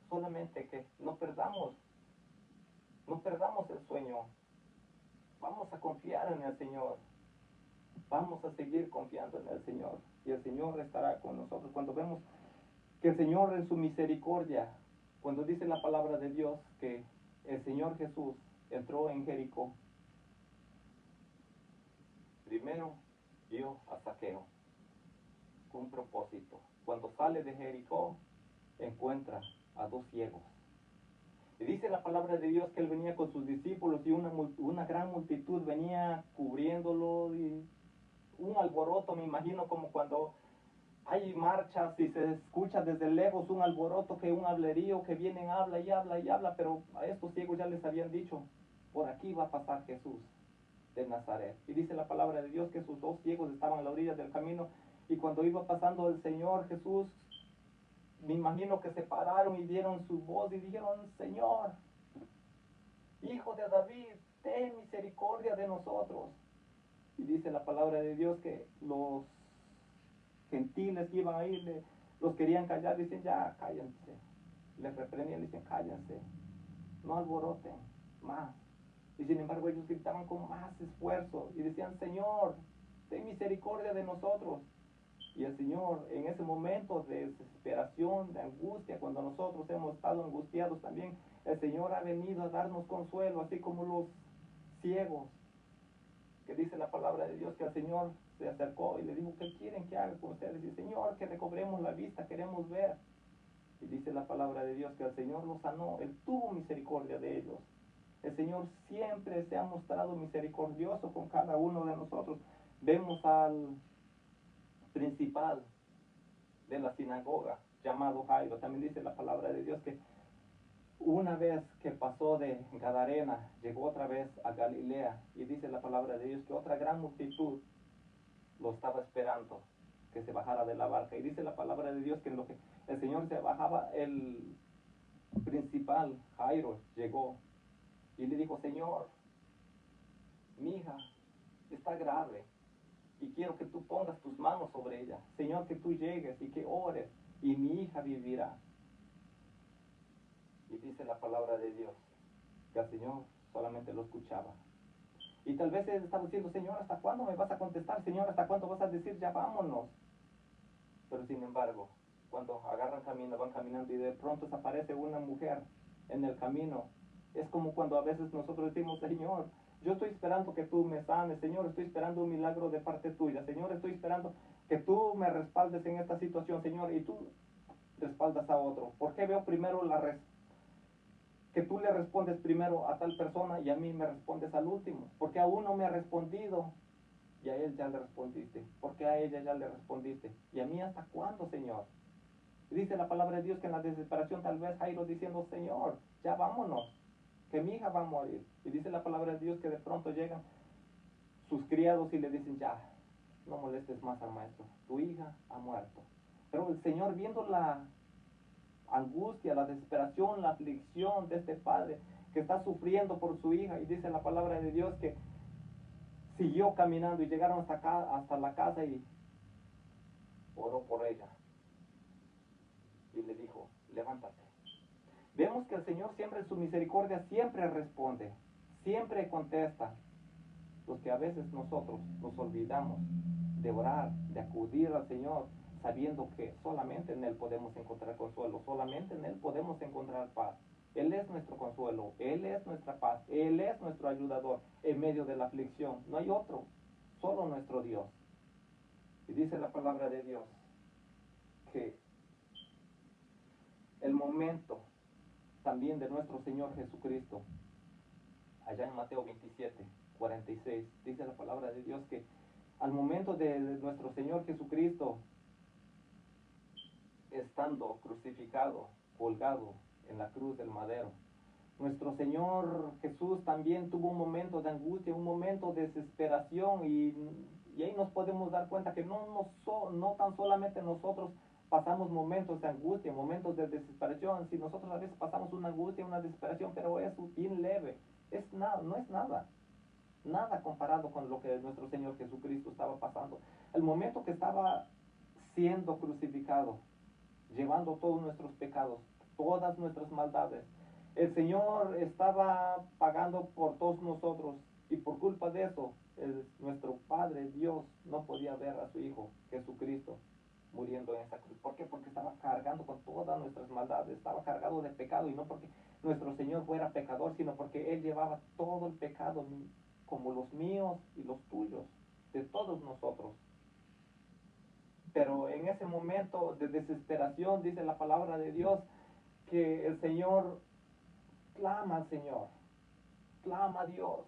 Solamente que no perdamos el sueño. Vamos a confiar en el Señor. Vamos a seguir confiando en el Señor. Y el Señor estará con nosotros. Cuando vemos que el Señor en su misericordia, cuando dice la palabra de Dios que el Señor Jesús entró en Jericó, primero vio a Zaqueo con un propósito. Cuando sale de Jericó, encuentra a dos ciegos. Y dice la palabra de Dios que él venía con sus discípulos y una gran multitud venía cubriéndolo y un alboroto, me imagino como cuando hay marchas y se escucha desde lejos un alboroto, que un hablerío que vienen, habla y habla y habla, pero a estos ciegos ya les habían dicho, por aquí va a pasar Jesús de Nazaret. Y dice la palabra de Dios que sus dos ciegos estaban a la orilla del camino y cuando iba pasando el Señor Jesús, me imagino que se pararon y dieron su voz y dijeron, Señor, Hijo de David, ten misericordia de nosotros. Y dice la palabra de Dios que los gentiles que iban ahí los querían callar, dicen, ya, cállense. Les reprendían, dicen, cállense, no alboroten más. Y sin embargo ellos gritaban con más esfuerzo y decían, Señor, ten misericordia de nosotros. Y el Señor, en ese momento de desesperación, de angustia, cuando nosotros hemos estado angustiados también, el Señor ha venido a darnos consuelo, así como los ciegos, que dice la palabra de Dios que el Señor se acercó y le dijo, ¿qué quieren que haga con ustedes? Y Señor, que recobremos la vista, queremos ver. Y dice la palabra de Dios que el Señor los sanó, Él tuvo misericordia de ellos. El Señor siempre se ha mostrado misericordioso con cada uno de nosotros. Vemos al principal de la sinagoga, llamado Jairo. También dice la palabra de Dios que una vez que pasó de Gadarena, llegó otra vez a Galilea, y dice la palabra de Dios que otra gran multitud lo estaba esperando, que se bajara de la barca. Y dice la palabra de Dios que en lo que el Señor se bajaba, el principal, Jairo, llegó y le dijo, Señor, mi hija está grave y quiero que tú pongas tus manos sobre ella. Señor, que tú llegues y que ores y mi hija vivirá. Y dice la palabra de Dios que el Señor solamente lo escuchaba. Y tal vez él estaba diciendo, Señor, ¿hasta cuándo me vas a contestar? Señor, ¿hasta cuándo vas a decir, ya vámonos? Pero sin embargo, cuando agarran camino, van caminando y de pronto desaparece una mujer en el camino. Es como cuando a veces nosotros decimos, Señor, yo estoy esperando que tú me sanes, Señor, estoy esperando un milagro de parte tuya, Señor, estoy esperando que tú me respaldes en esta situación, Señor, y tú respaldas a otro. ¿Por qué veo primero que tú le respondes primero a tal persona y a mí me respondes al último? Porque a uno me ha respondido y a él ya le respondiste. Porque a ella ya le respondiste. ¿Y a mí hasta cuándo, Señor? Y dice la palabra de Dios que en la desesperación tal vez Jairo diciendo, Señor, ya vámonos, que mi hija va a morir. Y dice la palabra de Dios que de pronto llegan sus criados y le dicen, ya, no molestes más al maestro, tu hija ha muerto. Pero el Señor, viendo la angustia, la desesperación, la aflicción de este padre que está sufriendo por su hija, y dice la palabra de Dios que siguió caminando y llegaron hasta acá, hasta la casa, y oró por ella y le dijo, levántate. Vemos que el Señor siempre en su misericordia siempre responde, siempre contesta. Los que a veces nosotros nos olvidamos de orar, de acudir al Señor, sabiendo que solamente en Él podemos encontrar consuelo, solamente en Él podemos encontrar paz. Él es nuestro consuelo, Él es nuestra paz, Él es nuestro ayudador en medio de la aflicción. No hay otro, solo nuestro Dios. Y dice la palabra de Dios que el momento también de nuestro Señor Jesucristo, allá en Mateo 27:46, dice la palabra de Dios que al momento de nuestro Señor Jesucristo estando crucificado, colgado en la cruz del madero, nuestro Señor Jesús también tuvo un momento de angustia, un momento de desesperación, y ahí nos podemos dar cuenta que no tan solamente nosotros pasamos momentos de angustia, momentos de desesperación. Si nosotros a veces pasamos una angustia, una desesperación, pero es bien leve, es nada, no es nada comparado con lo que nuestro Señor Jesucristo estaba pasando. El momento que estaba siendo crucificado, llevando todos nuestros pecados, todas nuestras maldades, el Señor estaba pagando por todos nosotros, y por culpa de eso, nuestro Padre Dios no podía ver a su Hijo Jesucristo muriendo en esa cruz. ¿Por qué? Porque estaba cargando con todas nuestras maldades, estaba cargado de pecado, y no porque nuestro Señor fuera pecador, sino porque Él llevaba todo el pecado, como los míos y los tuyos, de todos nosotros. Pero en ese momento de desesperación, dice la palabra de Dios, que el Señor clama al Señor, clama a Dios,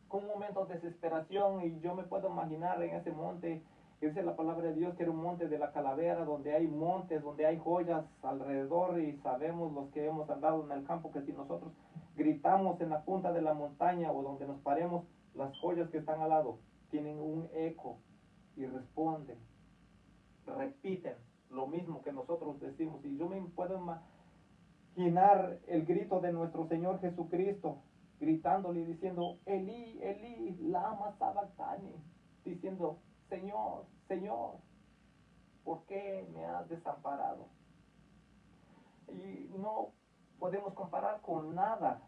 con un momento de desesperación. Y yo me puedo imaginar en ese monte, que dice la palabra de Dios que era un monte de la calavera, donde hay montes, donde hay joyas alrededor, y sabemos los que hemos andado en el campo que si nosotros gritamos en la punta de la montaña o donde nos paremos, las joyas que están al lado tienen un eco y responden, repiten lo mismo que nosotros decimos. Y yo me puedo imaginar el grito de nuestro Señor Jesucristo, gritándole y diciendo, Elí, Elí, lama sabactani, diciendo, Señor, Señor, ¿por qué me has desamparado? Y no podemos comparar con nada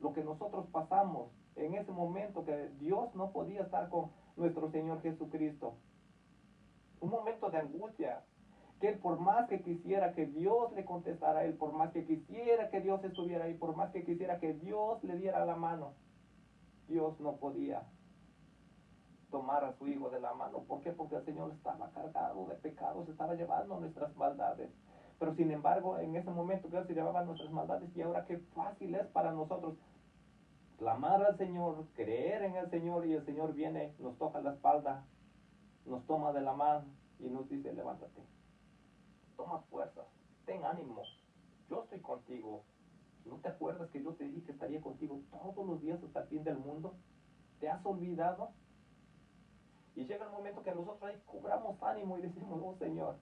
lo que nosotros pasamos en ese momento, que Dios no podía estar con nuestro Señor Jesucristo. Un momento de angustia, que él, por más que quisiera que Dios le contestara a él, por más que quisiera que Dios estuviera ahí, por más que quisiera que Dios le diera la mano, Dios no podía tomar a su hijo de la mano. ¿Por qué? Porque el Señor estaba cargado de pecados, estaba llevando nuestras maldades. Pero sin embargo, en ese momento que Él se llevaba nuestras maldades, y ahora qué fácil es para nosotros clamar al Señor, creer en el Señor, y el Señor viene, nos toca la espalda, nos toma de la mano y nos dice, levántate, toma fuerzas, ten ánimo, yo estoy contigo. ¿No te acuerdas que yo te dije que estaría contigo todos los días hasta el fin del mundo? ¿Te has olvidado? Y llega el momento que nosotros ahí cobramos ánimo y decimos, oh Señor,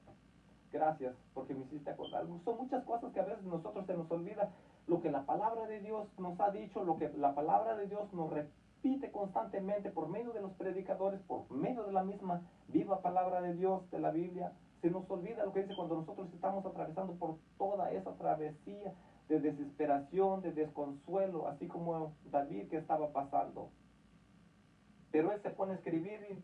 gracias porque me hiciste acordar. Son muchas cosas que a veces nosotros se nos olvida, lo que la palabra de Dios nos ha dicho, lo que la palabra de Dios nos repite constantemente por medio de los predicadores, por medio de la misma viva palabra de Dios, de la Biblia. Se nos olvida lo que dice cuando nosotros estamos atravesando por toda esa travesía de desesperación, de desconsuelo, así como David que estaba pasando. Pero él se pone a escribir y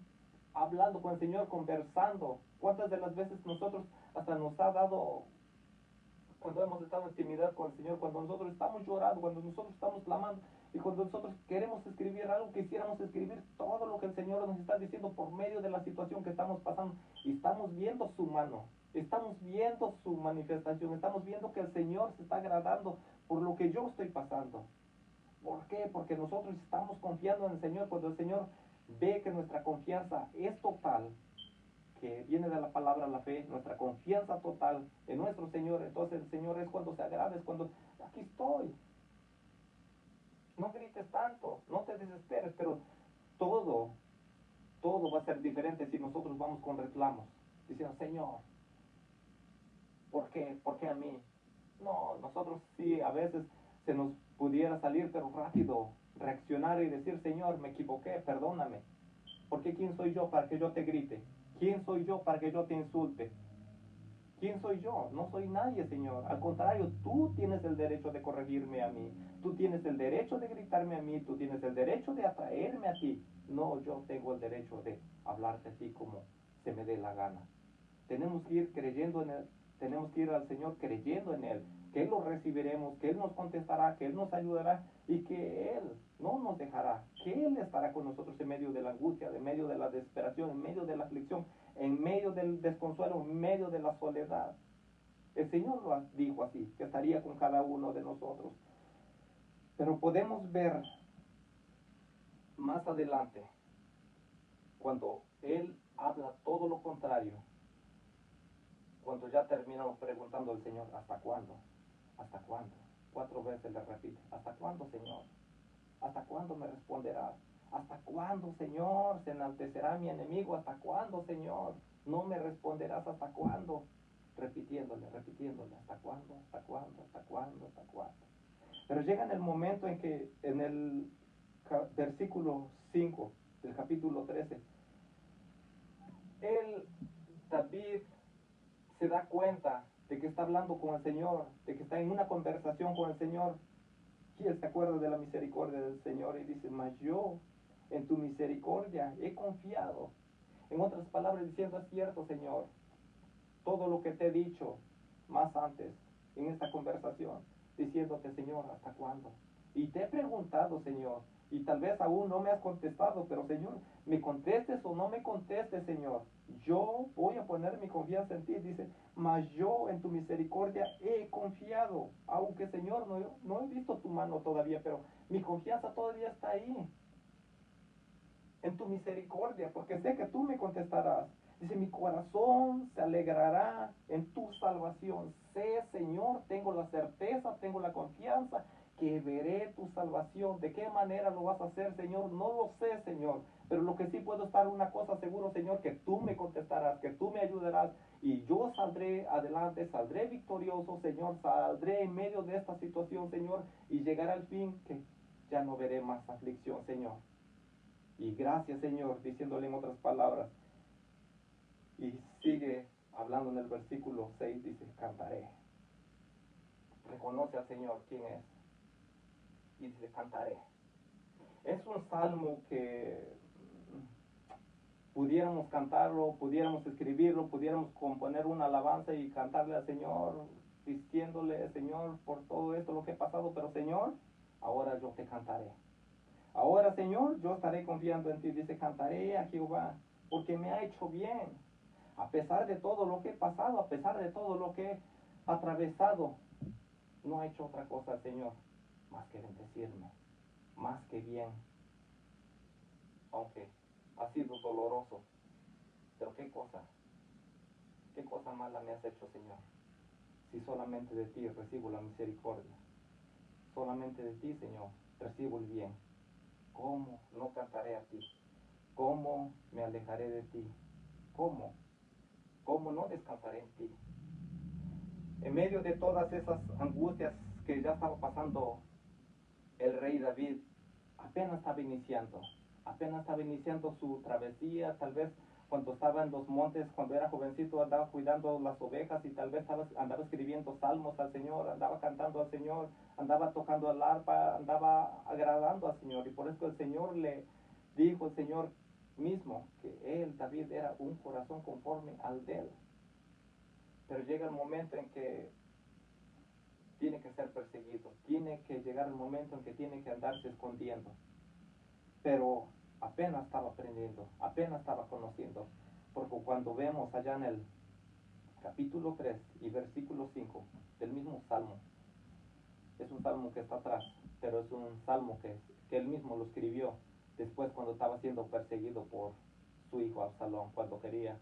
hablando con el Señor, conversando. ¿Cuántas de las veces nosotros hasta nos ha dado, cuando hemos estado en intimidad con el Señor, cuando nosotros estamos llorando, cuando nosotros estamos clamando, y cuando nosotros queremos escribir algo, quisiéramos escribir todo lo que el Señor nos está diciendo por medio de la situación que estamos pasando, y estamos viendo su mano, estamos viendo su manifestación, estamos viendo que el Señor se está agradando por lo que yo estoy pasando? ¿Por qué? Porque nosotros estamos confiando en el Señor. Cuando el Señor ve que nuestra confianza es total, que viene de la palabra la fe, nuestra confianza total en nuestro Señor, entonces el Señor es cuando se agrada, es cuando, aquí estoy. No grites tanto, no te desesperes, pero todo va a ser diferente si nosotros vamos con reclamos. diciendo, Señor, ¿por qué? ¿Por qué a mí? No, nosotros sí, a veces se nos pudiera salir, pero rápido, reaccionar y decir, Señor, me equivoqué, perdóname. Porque ¿quién soy yo para que yo te grite? ¿Quién soy yo para que yo te insulte? ¿Quién soy yo? No soy nadie, Señor. Al contrario, tú tienes el derecho de corregirme a mí. Tú tienes el derecho de gritarme a mí. Tú tienes el derecho de atraerme a ti. No, yo tengo el derecho de hablarte a ti como se me dé la gana. Tenemos que ir creyendo en Él. Tenemos que ir al Señor creyendo en Él. Que Él lo recibiremos, que Él nos contestará, que Él nos ayudará y que Él no nos dejará. Que Él estará con nosotros en medio de la angustia, en medio de la desesperación, en medio de la aflicción, en medio del desconsuelo, en medio de la soledad. El Señor lo dijo así, que estaría con cada uno de nosotros. Pero podemos ver más adelante, cuando Él habla todo lo contrario, cuando ya terminamos preguntando al Señor, ¿hasta cuándo? ¿Hasta cuándo? 4 veces le repite, ¿hasta cuándo, Señor? ¿Hasta cuándo me responderás? ¿Hasta cuándo, Señor, se enaltecerá mi enemigo? ¿Hasta cuándo, Señor, no me responderás? ¿Hasta cuándo? Repitiéndole, ¿hasta cuándo? ¿Hasta cuándo? ¿Hasta cuándo? ¿Hasta cuándo? Pero llega en el momento en que en el versículo 5 del capítulo 13, David, se da cuenta de que está hablando con el Señor, de que está en una conversación con el Señor, y él se acuerda de la misericordia del Señor y dice, mas yo en tu misericordia he confiado. En otras palabras, diciendo, es cierto, Señor, todo lo que te he dicho más antes en esta conversación, diciéndote, Señor, ¿hasta cuándo? Y te he preguntado, Señor, y tal vez aún no me has contestado, pero Señor, me contestes o no me contestes, Señor, yo voy a poner mi confianza en ti. Dice, mas yo en tu misericordia he confiado, aunque Señor, no he visto tu mano todavía, pero mi confianza todavía está ahí, en tu misericordia, porque sé que tú me contestarás. Dice, mi corazón se alegrará en tu salvación. Sé, Señor, tengo la certeza, tengo la confianza que veré tu salvación. ¿De qué manera lo vas a hacer, Señor? No lo sé, Señor. Pero lo que sí puedo estar una cosa seguro, Señor, que tú me contestarás, que tú me ayudarás. Y yo saldré adelante, saldré victorioso, Señor. Saldré en medio de esta situación, Señor. Y llegará al fin que ya no veré más aflicción, Señor. Y gracias, Señor, diciéndole en otras palabras. Y sigue hablando en el versículo 6, dice, cantaré. Reconoce al Señor quién es. Y dice, cantaré. Es un salmo que pudiéramos cantarlo, pudiéramos escribirlo, pudiéramos componer una alabanza y cantarle al Señor, diciéndole, Señor, por todo esto lo que he pasado, pero Señor, ahora yo te cantaré. Ahora, Señor, yo estaré confiando en ti. Dice, cantaré a Jehová, porque me ha hecho bien. A pesar de todo lo que he pasado, a pesar de todo lo que he atravesado, no ha hecho otra cosa, Señor, más que bendecirme, más que bien. Aunque ha sido doloroso, pero qué cosa mala me has hecho, Señor. Si solamente de ti recibo la misericordia, solamente de ti, Señor, recibo el bien. ¿Cómo no cantaré a ti? ¿Cómo me alejaré de ti? ¿Cómo no descansaré en ti? En medio de todas esas angustias que ya estaba pasando el rey David, apenas estaba iniciando su travesía. Tal vez cuando estaba en los montes, cuando era jovencito, andaba cuidando las ovejas y tal vez andaba escribiendo salmos al Señor, andaba cantando al Señor, andaba tocando el arpa, andaba agradando al Señor. Y por eso el Señor le dijo, el Señor mismo, que él, David, era un corazón conforme al de él. Pero llega el momento en que tiene que ser perseguido, tiene que llegar el momento en que tiene que andarse escondiendo. Pero apenas estaba aprendiendo, apenas estaba conociendo, porque cuando vemos allá en el capítulo 3 y versículo 5 del mismo salmo, es un salmo que está atrás, pero es un salmo que él mismo lo escribió después cuando estaba siendo perseguido por su hijo Absalón, cuando quería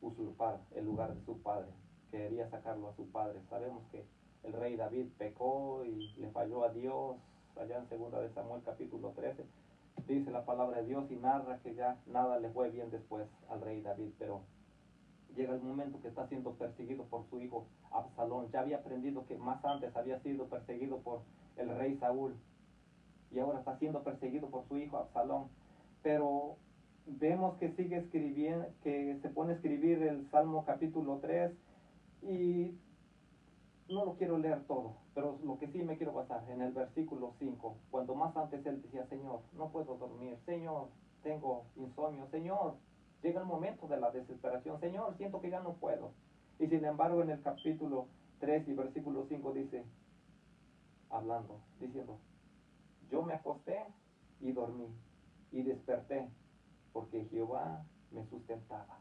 usurpar el lugar de su padre, quería sacarlo a su padre. Sabemos que el rey David pecó y le falló a Dios. Allá en 2 de Samuel capítulo 13 dice la palabra de Dios y narra que ya nada le fue bien después al rey David, pero llega el momento que está siendo perseguido por su hijo Absalón. Ya había aprendido que más antes había sido perseguido por el rey Saúl y ahora está siendo perseguido por su hijo Absalón. Pero vemos que sigue escribiendo, que se pone a escribir el Salmo capítulo 3 y no lo quiero leer todo, pero lo que sí me quiero basar en el versículo 5, cuando más antes él decía, Señor, no puedo dormir, Señor, tengo insomnio, Señor, llega el momento de la desesperación, Señor, siento que ya no puedo. Y sin embargo en el capítulo 3 y versículo 5 dice, hablando, diciendo, yo me acosté y dormí y desperté porque Jehová me sustentaba.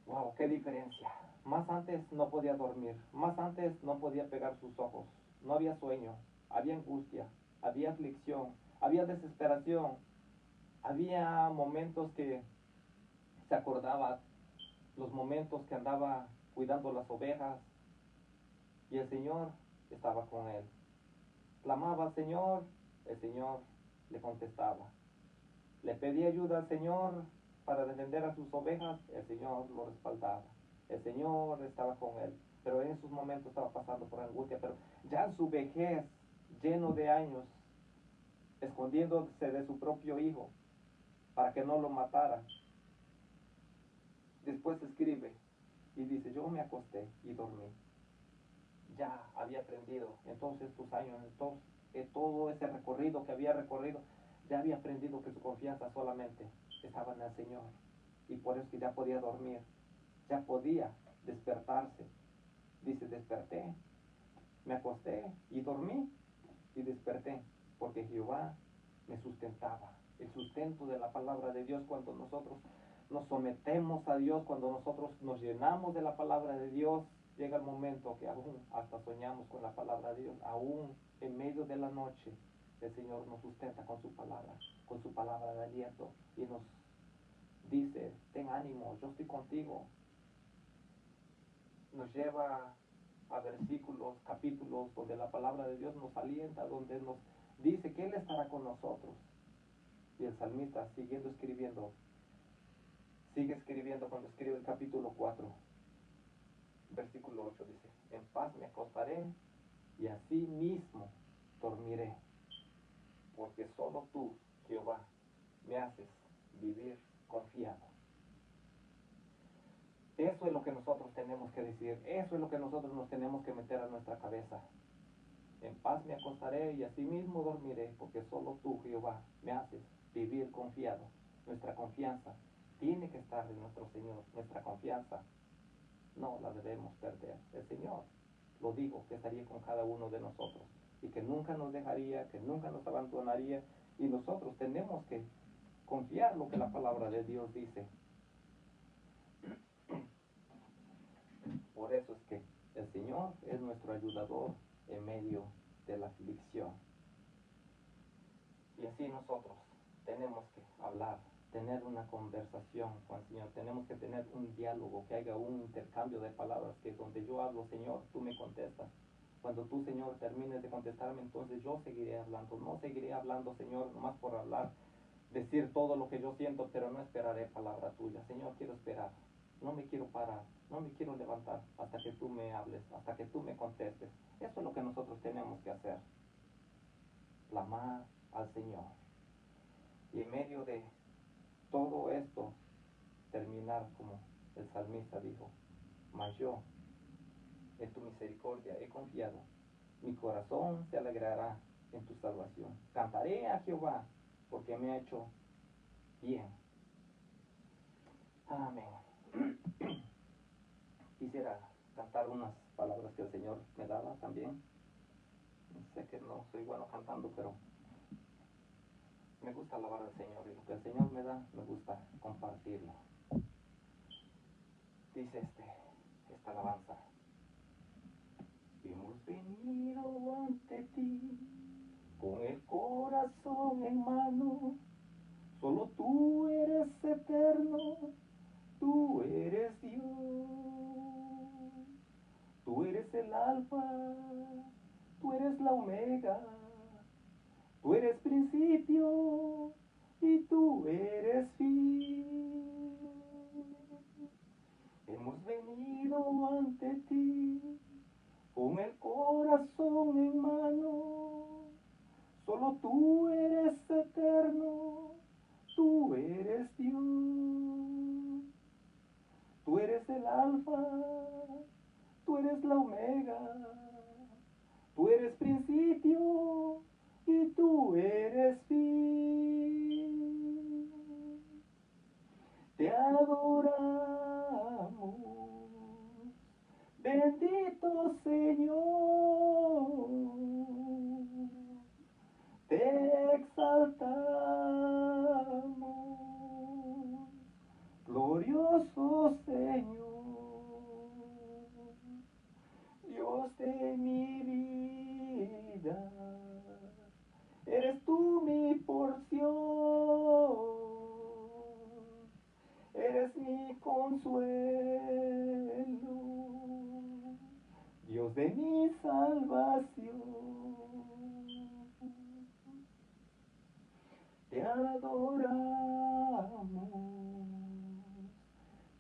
Wow, qué diferencia. Más antes no podía dormir, más antes no podía pegar sus ojos, no había sueño, había angustia, había aflicción, había desesperación, había momentos que se acordaba, los momentos que andaba cuidando las ovejas y el Señor estaba con él. Clamaba al Señor, el Señor le contestaba. Le pedía ayuda al Señor para defender a sus ovejas, el Señor lo respaldaba. El Señor estaba con él, pero en esos momentos estaba pasando por angustia, pero ya en su vejez, lleno de años, escondiéndose de su propio hijo para que no lo matara. Después escribe y dice, yo me acosté y dormí. Ya había aprendido en todos estos años, en todo ese recorrido que había recorrido, ya había aprendido que su confianza solamente estaba en el Señor. Y por eso que ya podía dormir, ya podía despertarse. Dice, desperté, me acosté y dormí y desperté, porque Jehová me sustentaba. El sustento de la palabra de Dios cuando nosotros nos sometemos a Dios, cuando nosotros nos llenamos de la palabra de Dios, llega el momento que aún hasta soñamos con la palabra de Dios, aún en medio de la noche, el Señor nos sustenta con su palabra de aliento y nos dice, ten ánimo, yo estoy contigo. Nos lleva a versículos, capítulos, donde la palabra de Dios nos alienta, donde nos dice que Él estará con nosotros. Y el salmista, siguiendo escribiendo, sigue escribiendo cuando escribe el capítulo 4, versículo 8, dice, en paz me acostaré y así mismo dormiré, porque solo tú, Jehová, me haces vivir confiado. Eso es lo que nosotros tenemos que decir, eso es lo que nosotros nos tenemos que meter a nuestra cabeza. En paz me acostaré y así mismo dormiré, porque solo tú, Jehová, me haces vivir confiado. Nuestra confianza tiene que estar en nuestro Señor. Nuestra confianza no la debemos perder. El Señor lo dijo, que estaría con cada uno de nosotros y que nunca nos dejaría, que nunca nos abandonaría. Y nosotros tenemos que confiar lo que la palabra de Dios dice. Por eso es que el Señor es nuestro ayudador en medio de la aflicción. Y así nosotros tenemos que hablar, tener una conversación con el Señor, tenemos que tener un diálogo, que haya un intercambio de palabras, que donde yo hablo, Señor, tú me contestas. Cuando tú, Señor, termines de contestarme, entonces yo seguiré hablando. No seguiré hablando, Señor, nomás por hablar, decir todo lo que yo siento, pero no esperaré palabra tuya. Señor, quiero esperar. No me quiero parar, no me quiero levantar hasta que tú me hables, hasta que tú me contestes. Eso es lo que nosotros tenemos que hacer. Clamar al Señor. Y en medio de todo esto, terminar como el salmista dijo, mas yo en tu misericordia he confiado, mi corazón se alegrará en tu salvación. Cantaré a Jehová porque me ha hecho bien. Amén. Quisiera cantar unas palabras que el Señor me daba también. Sé que no soy bueno cantando, pero me gusta alabar al Señor y lo que el Señor me da, me gusta compartirlo. Dice esta alabanza. Hemos venido ante ti con el corazón en mano. Solo tú eres eterno, tú eres Dios. Tú eres el alfa, tú eres la omega. Tú eres principio y tú eres fin. consuelo, Dios de mi salvación. Te adoramos,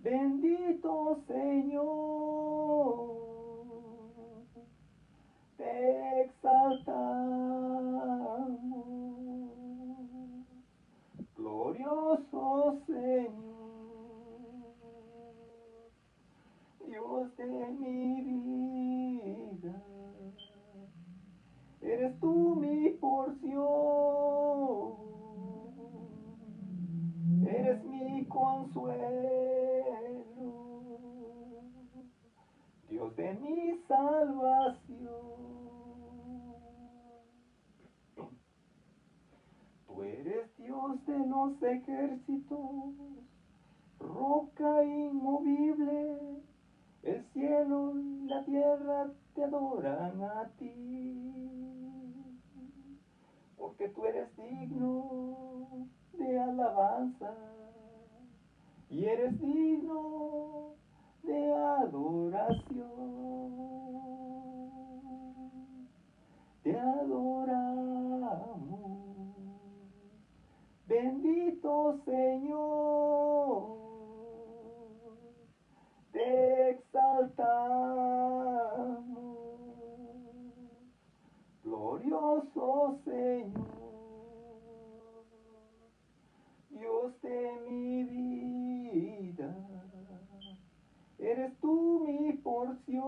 bendito Señor, te exaltamos, glorioso Señor, Dios de mi vida, eres tú mi porción, eres mi consuelo, Dios de mi salvación. Tú eres Dios de los ejércitos, roca inmovible, el cielo y la tierra te adoran a ti, porque tú eres digno de alabanza y eres digno de adoración. Te adoramos, bendito Señor, te exaltamos, glorioso Señor, Dios de mi vida, eres tú mi porción,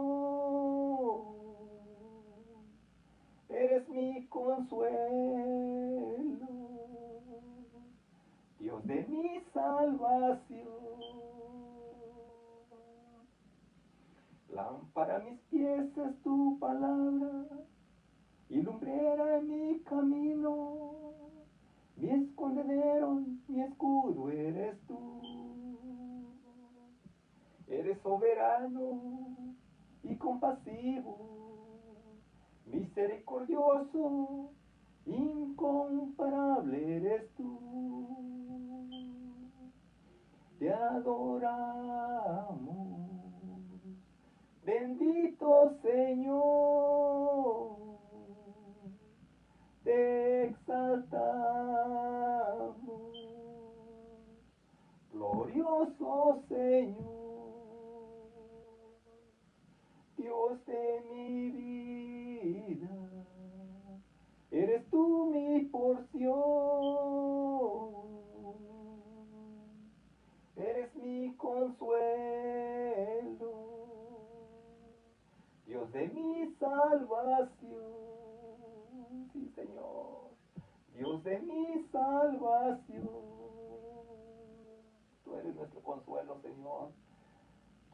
eres mi consuelo, Dios de mi salvación. Lámpara a mis pies es tu palabra y lumbrera en mi camino. Mi escondedero, mi escudo eres tú. Eres soberano y compasivo, misericordioso, incomparable eres tú. Te adoramos, bendito Señor, te exaltamos, glorioso Señor, Dios de mi vida, eres tú mi porción, eres mi consuelo, Dios de mi salvación, sí Señor, Dios de mi salvación, tú eres nuestro consuelo, Señor.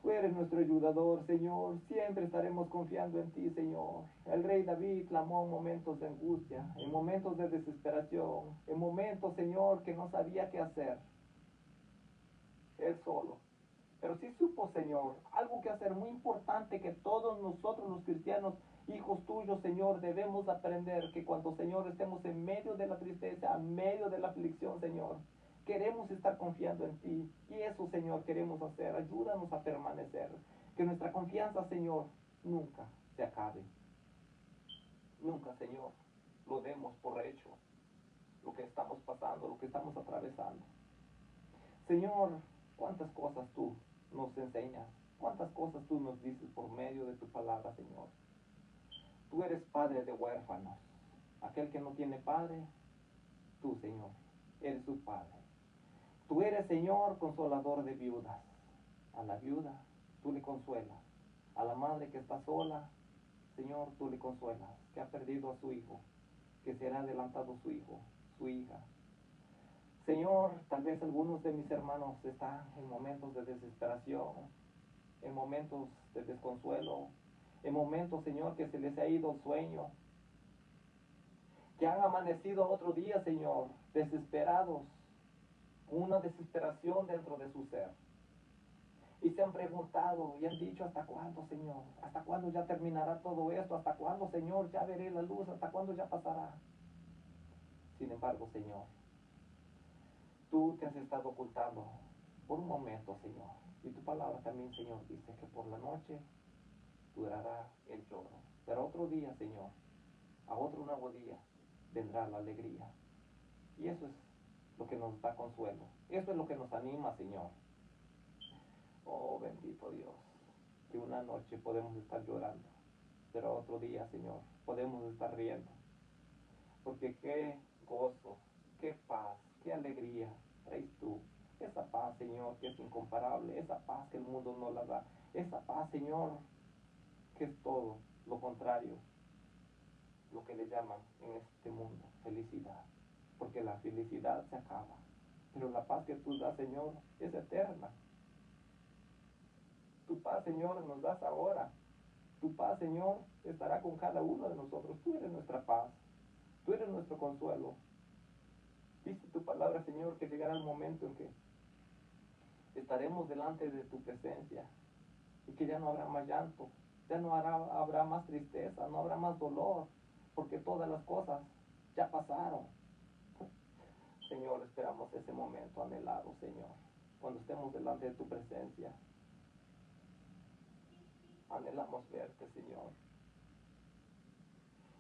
Tú eres nuestro ayudador, Señor. Siempre estaremos confiando en ti, Señor. El rey David clamó en momentos de angustia, en momentos de desesperación, en momentos, Señor, que no sabía qué hacer. Él solo. Pero sí supo, Señor, algo que hacer muy importante que todos nosotros los cristianos, hijos tuyos, Señor, debemos aprender, que cuando, Señor, estemos en medio de la tristeza, en medio de la aflicción, Señor, queremos estar confiando en ti. Y eso, Señor, queremos hacer. Ayúdanos a permanecer. Que nuestra confianza, Señor, nunca se acabe. Nunca, Señor, lo demos por hecho. Lo que estamos pasando, lo que estamos atravesando. Señor, cuántas cosas tú nos enseñas. Cuántas cosas tú nos dices por medio de tu palabra, Señor. Tú eres padre de huérfanos. Aquel que no tiene padre, tú, Señor, eres su padre. Tú eres, Señor, consolador de viudas. A la viuda, tú le consuelas. A la madre que está sola, Señor, tú le consuelas. Que ha perdido a su hijo. Que será adelantado su hijo, su hija. Señor, tal vez algunos de mis hermanos están en momentos de desesperación, en momentos de desconsuelo, en momentos, Señor, que se les ha ido el sueño. Que han amanecido otro día, Señor, desesperados. Una desesperación dentro de su ser. Y se han preguntado y han dicho, ¿hasta cuándo, Señor? ¿Hasta cuándo ya terminará todo esto? ¿Hasta cuándo, Señor, ya veré la luz? ¿Hasta cuándo ya pasará? Sin embargo, Señor, tú te has estado ocultando por un momento, Señor. Y tu palabra también, Señor, dice que por la noche durará el lloro. Pero otro día, Señor, a otro nuevo día, vendrá la alegría. Y eso es lo que nos da consuelo. Eso es lo que nos anima, Señor. Oh, bendito Dios, que una noche podemos estar llorando, pero otro día, Señor, podemos estar riendo. Porque qué gozo, qué paz, qué alegría traes tú. Esa paz, Señor, que es incomparable, esa paz que el mundo no la da. Esa paz, Señor, que es todo lo contrario, lo que le llaman en este mundo felicidad. Porque la felicidad se acaba, pero la paz que tú das, Señor, es eterna. Tu paz, Señor, nos das ahora. Tu paz, Señor, estará con cada uno de nosotros. Tú eres nuestra paz. Tú eres nuestro consuelo. Dice tu palabra, Señor, que llegará el momento en que estaremos delante de tu presencia y que ya no habrá más llanto, ya no habrá más tristeza, no habrá más dolor, porque todas las cosas ya pasaron. Señor, esperamos ese momento anhelado, Señor, cuando estemos delante de tu presencia. Anhelamos verte, Señor,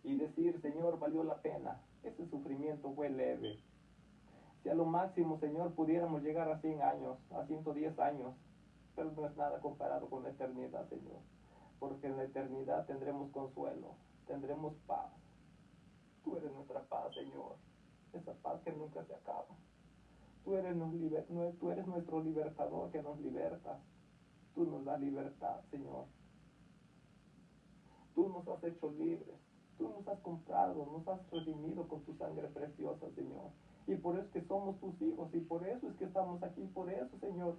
y decir, Señor, valió la pena, ese sufrimiento fue leve. Si a lo máximo, Señor, pudiéramos llegar a 100 años, a 110 años, pero no es nada comparado con la eternidad, Señor, porque en la eternidad tendremos consuelo, tendremos paz. Tú eres nuestra paz, Señor, esa paz que nunca se acaba. Tú eres nuestro libertador que nos liberta. Tú nos das libertad, Señor. Tú nos has hecho libres. Tú nos has comprado, nos has redimido con tu sangre preciosa, Señor. Y por eso es que somos tus hijos, y por eso es que estamos aquí, por eso, Señor.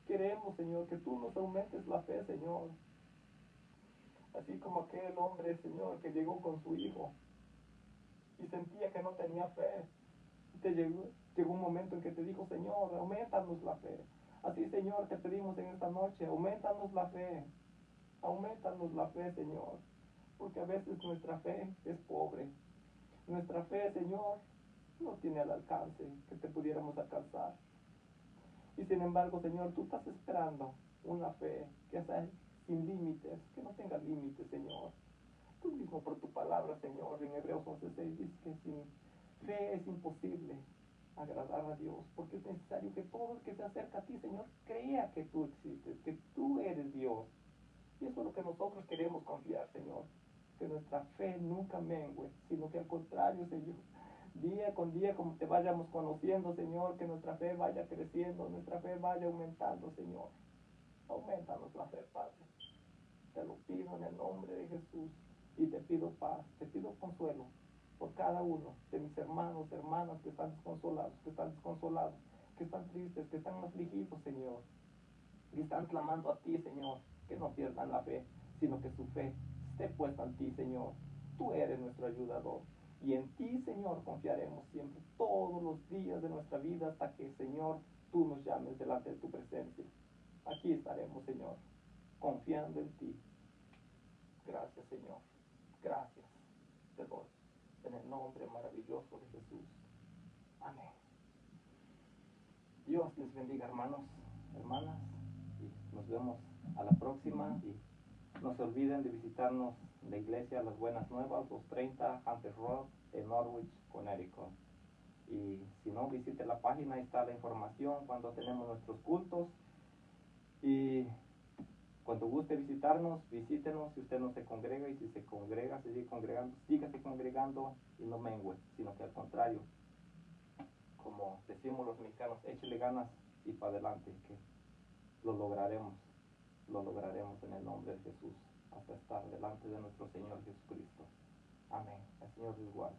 Queremos, Señor, que tú nos aumentes la fe, Señor. Así como aquel hombre, Señor, que llegó con su hijo y sentía que no tenía fe. Llegó un momento en que te dijo, Señor, aumentanos la fe. Así, Señor, te pedimos en esta noche, aumentanos la fe. Aumentanos la fe, Señor. Porque a veces nuestra fe es pobre. Nuestra fe, Señor, no tiene al alcance que te pudiéramos alcanzar. Y sin embargo, Señor, tú estás esperando una fe que sea sin límites, que no tenga límites, Señor. Tú mismo por tu palabra, Señor, en Hebreos 11:6 dices que sin fe es imposible agradar a Dios, porque es necesario que todo el que se acerca a ti, Señor, crea que tú existes, que tú eres Dios. Y eso es lo que nosotros queremos confiar, Señor, que nuestra fe nunca mengue, sino que al contrario, Señor, día con día, como te vayamos conociendo, Señor, que nuestra fe vaya creciendo, nuestra fe vaya aumentando, Señor. Aumentanos la fe, Padre. Te lo pido en el nombre de Jesús. Y te pido paz, te pido consuelo por cada uno de mis hermanos, hermanas que están desconsolados, que están tristes, que están afligidos, Señor. Y están clamando a ti, Señor, que no pierdan la fe, sino que su fe esté puesta en ti, Señor. Tú eres nuestro ayudador. Y en ti, Señor, confiaremos siempre, todos los días de nuestra vida, hasta que, Señor, tú nos llames delante de tu presencia. Aquí estaremos, Señor, confiando en ti. Gracias, Señor. Gracias. Te doy. En el nombre maravilloso de Jesús. Amén. Dios les bendiga, hermanos, hermanas. Y nos vemos a la próxima. Y no se olviden de visitarnos en la iglesia Las Buenas Nuevas, 230 Hunter Road, en Norwich, Connecticut. Y si no, visite la página, ahí está la información cuando tenemos nuestros cultos. Y cuando guste visitarnos, visítenos. Si usted no se congrega, y si se congrega, se sigue congregando, sígase congregando y no mengue, sino que al contrario, como decimos los mexicanos, échele ganas y para adelante, que lo lograremos en el nombre de Jesús, hasta estar delante de nuestro Señor Jesucristo. Amén. El Señor les guarde.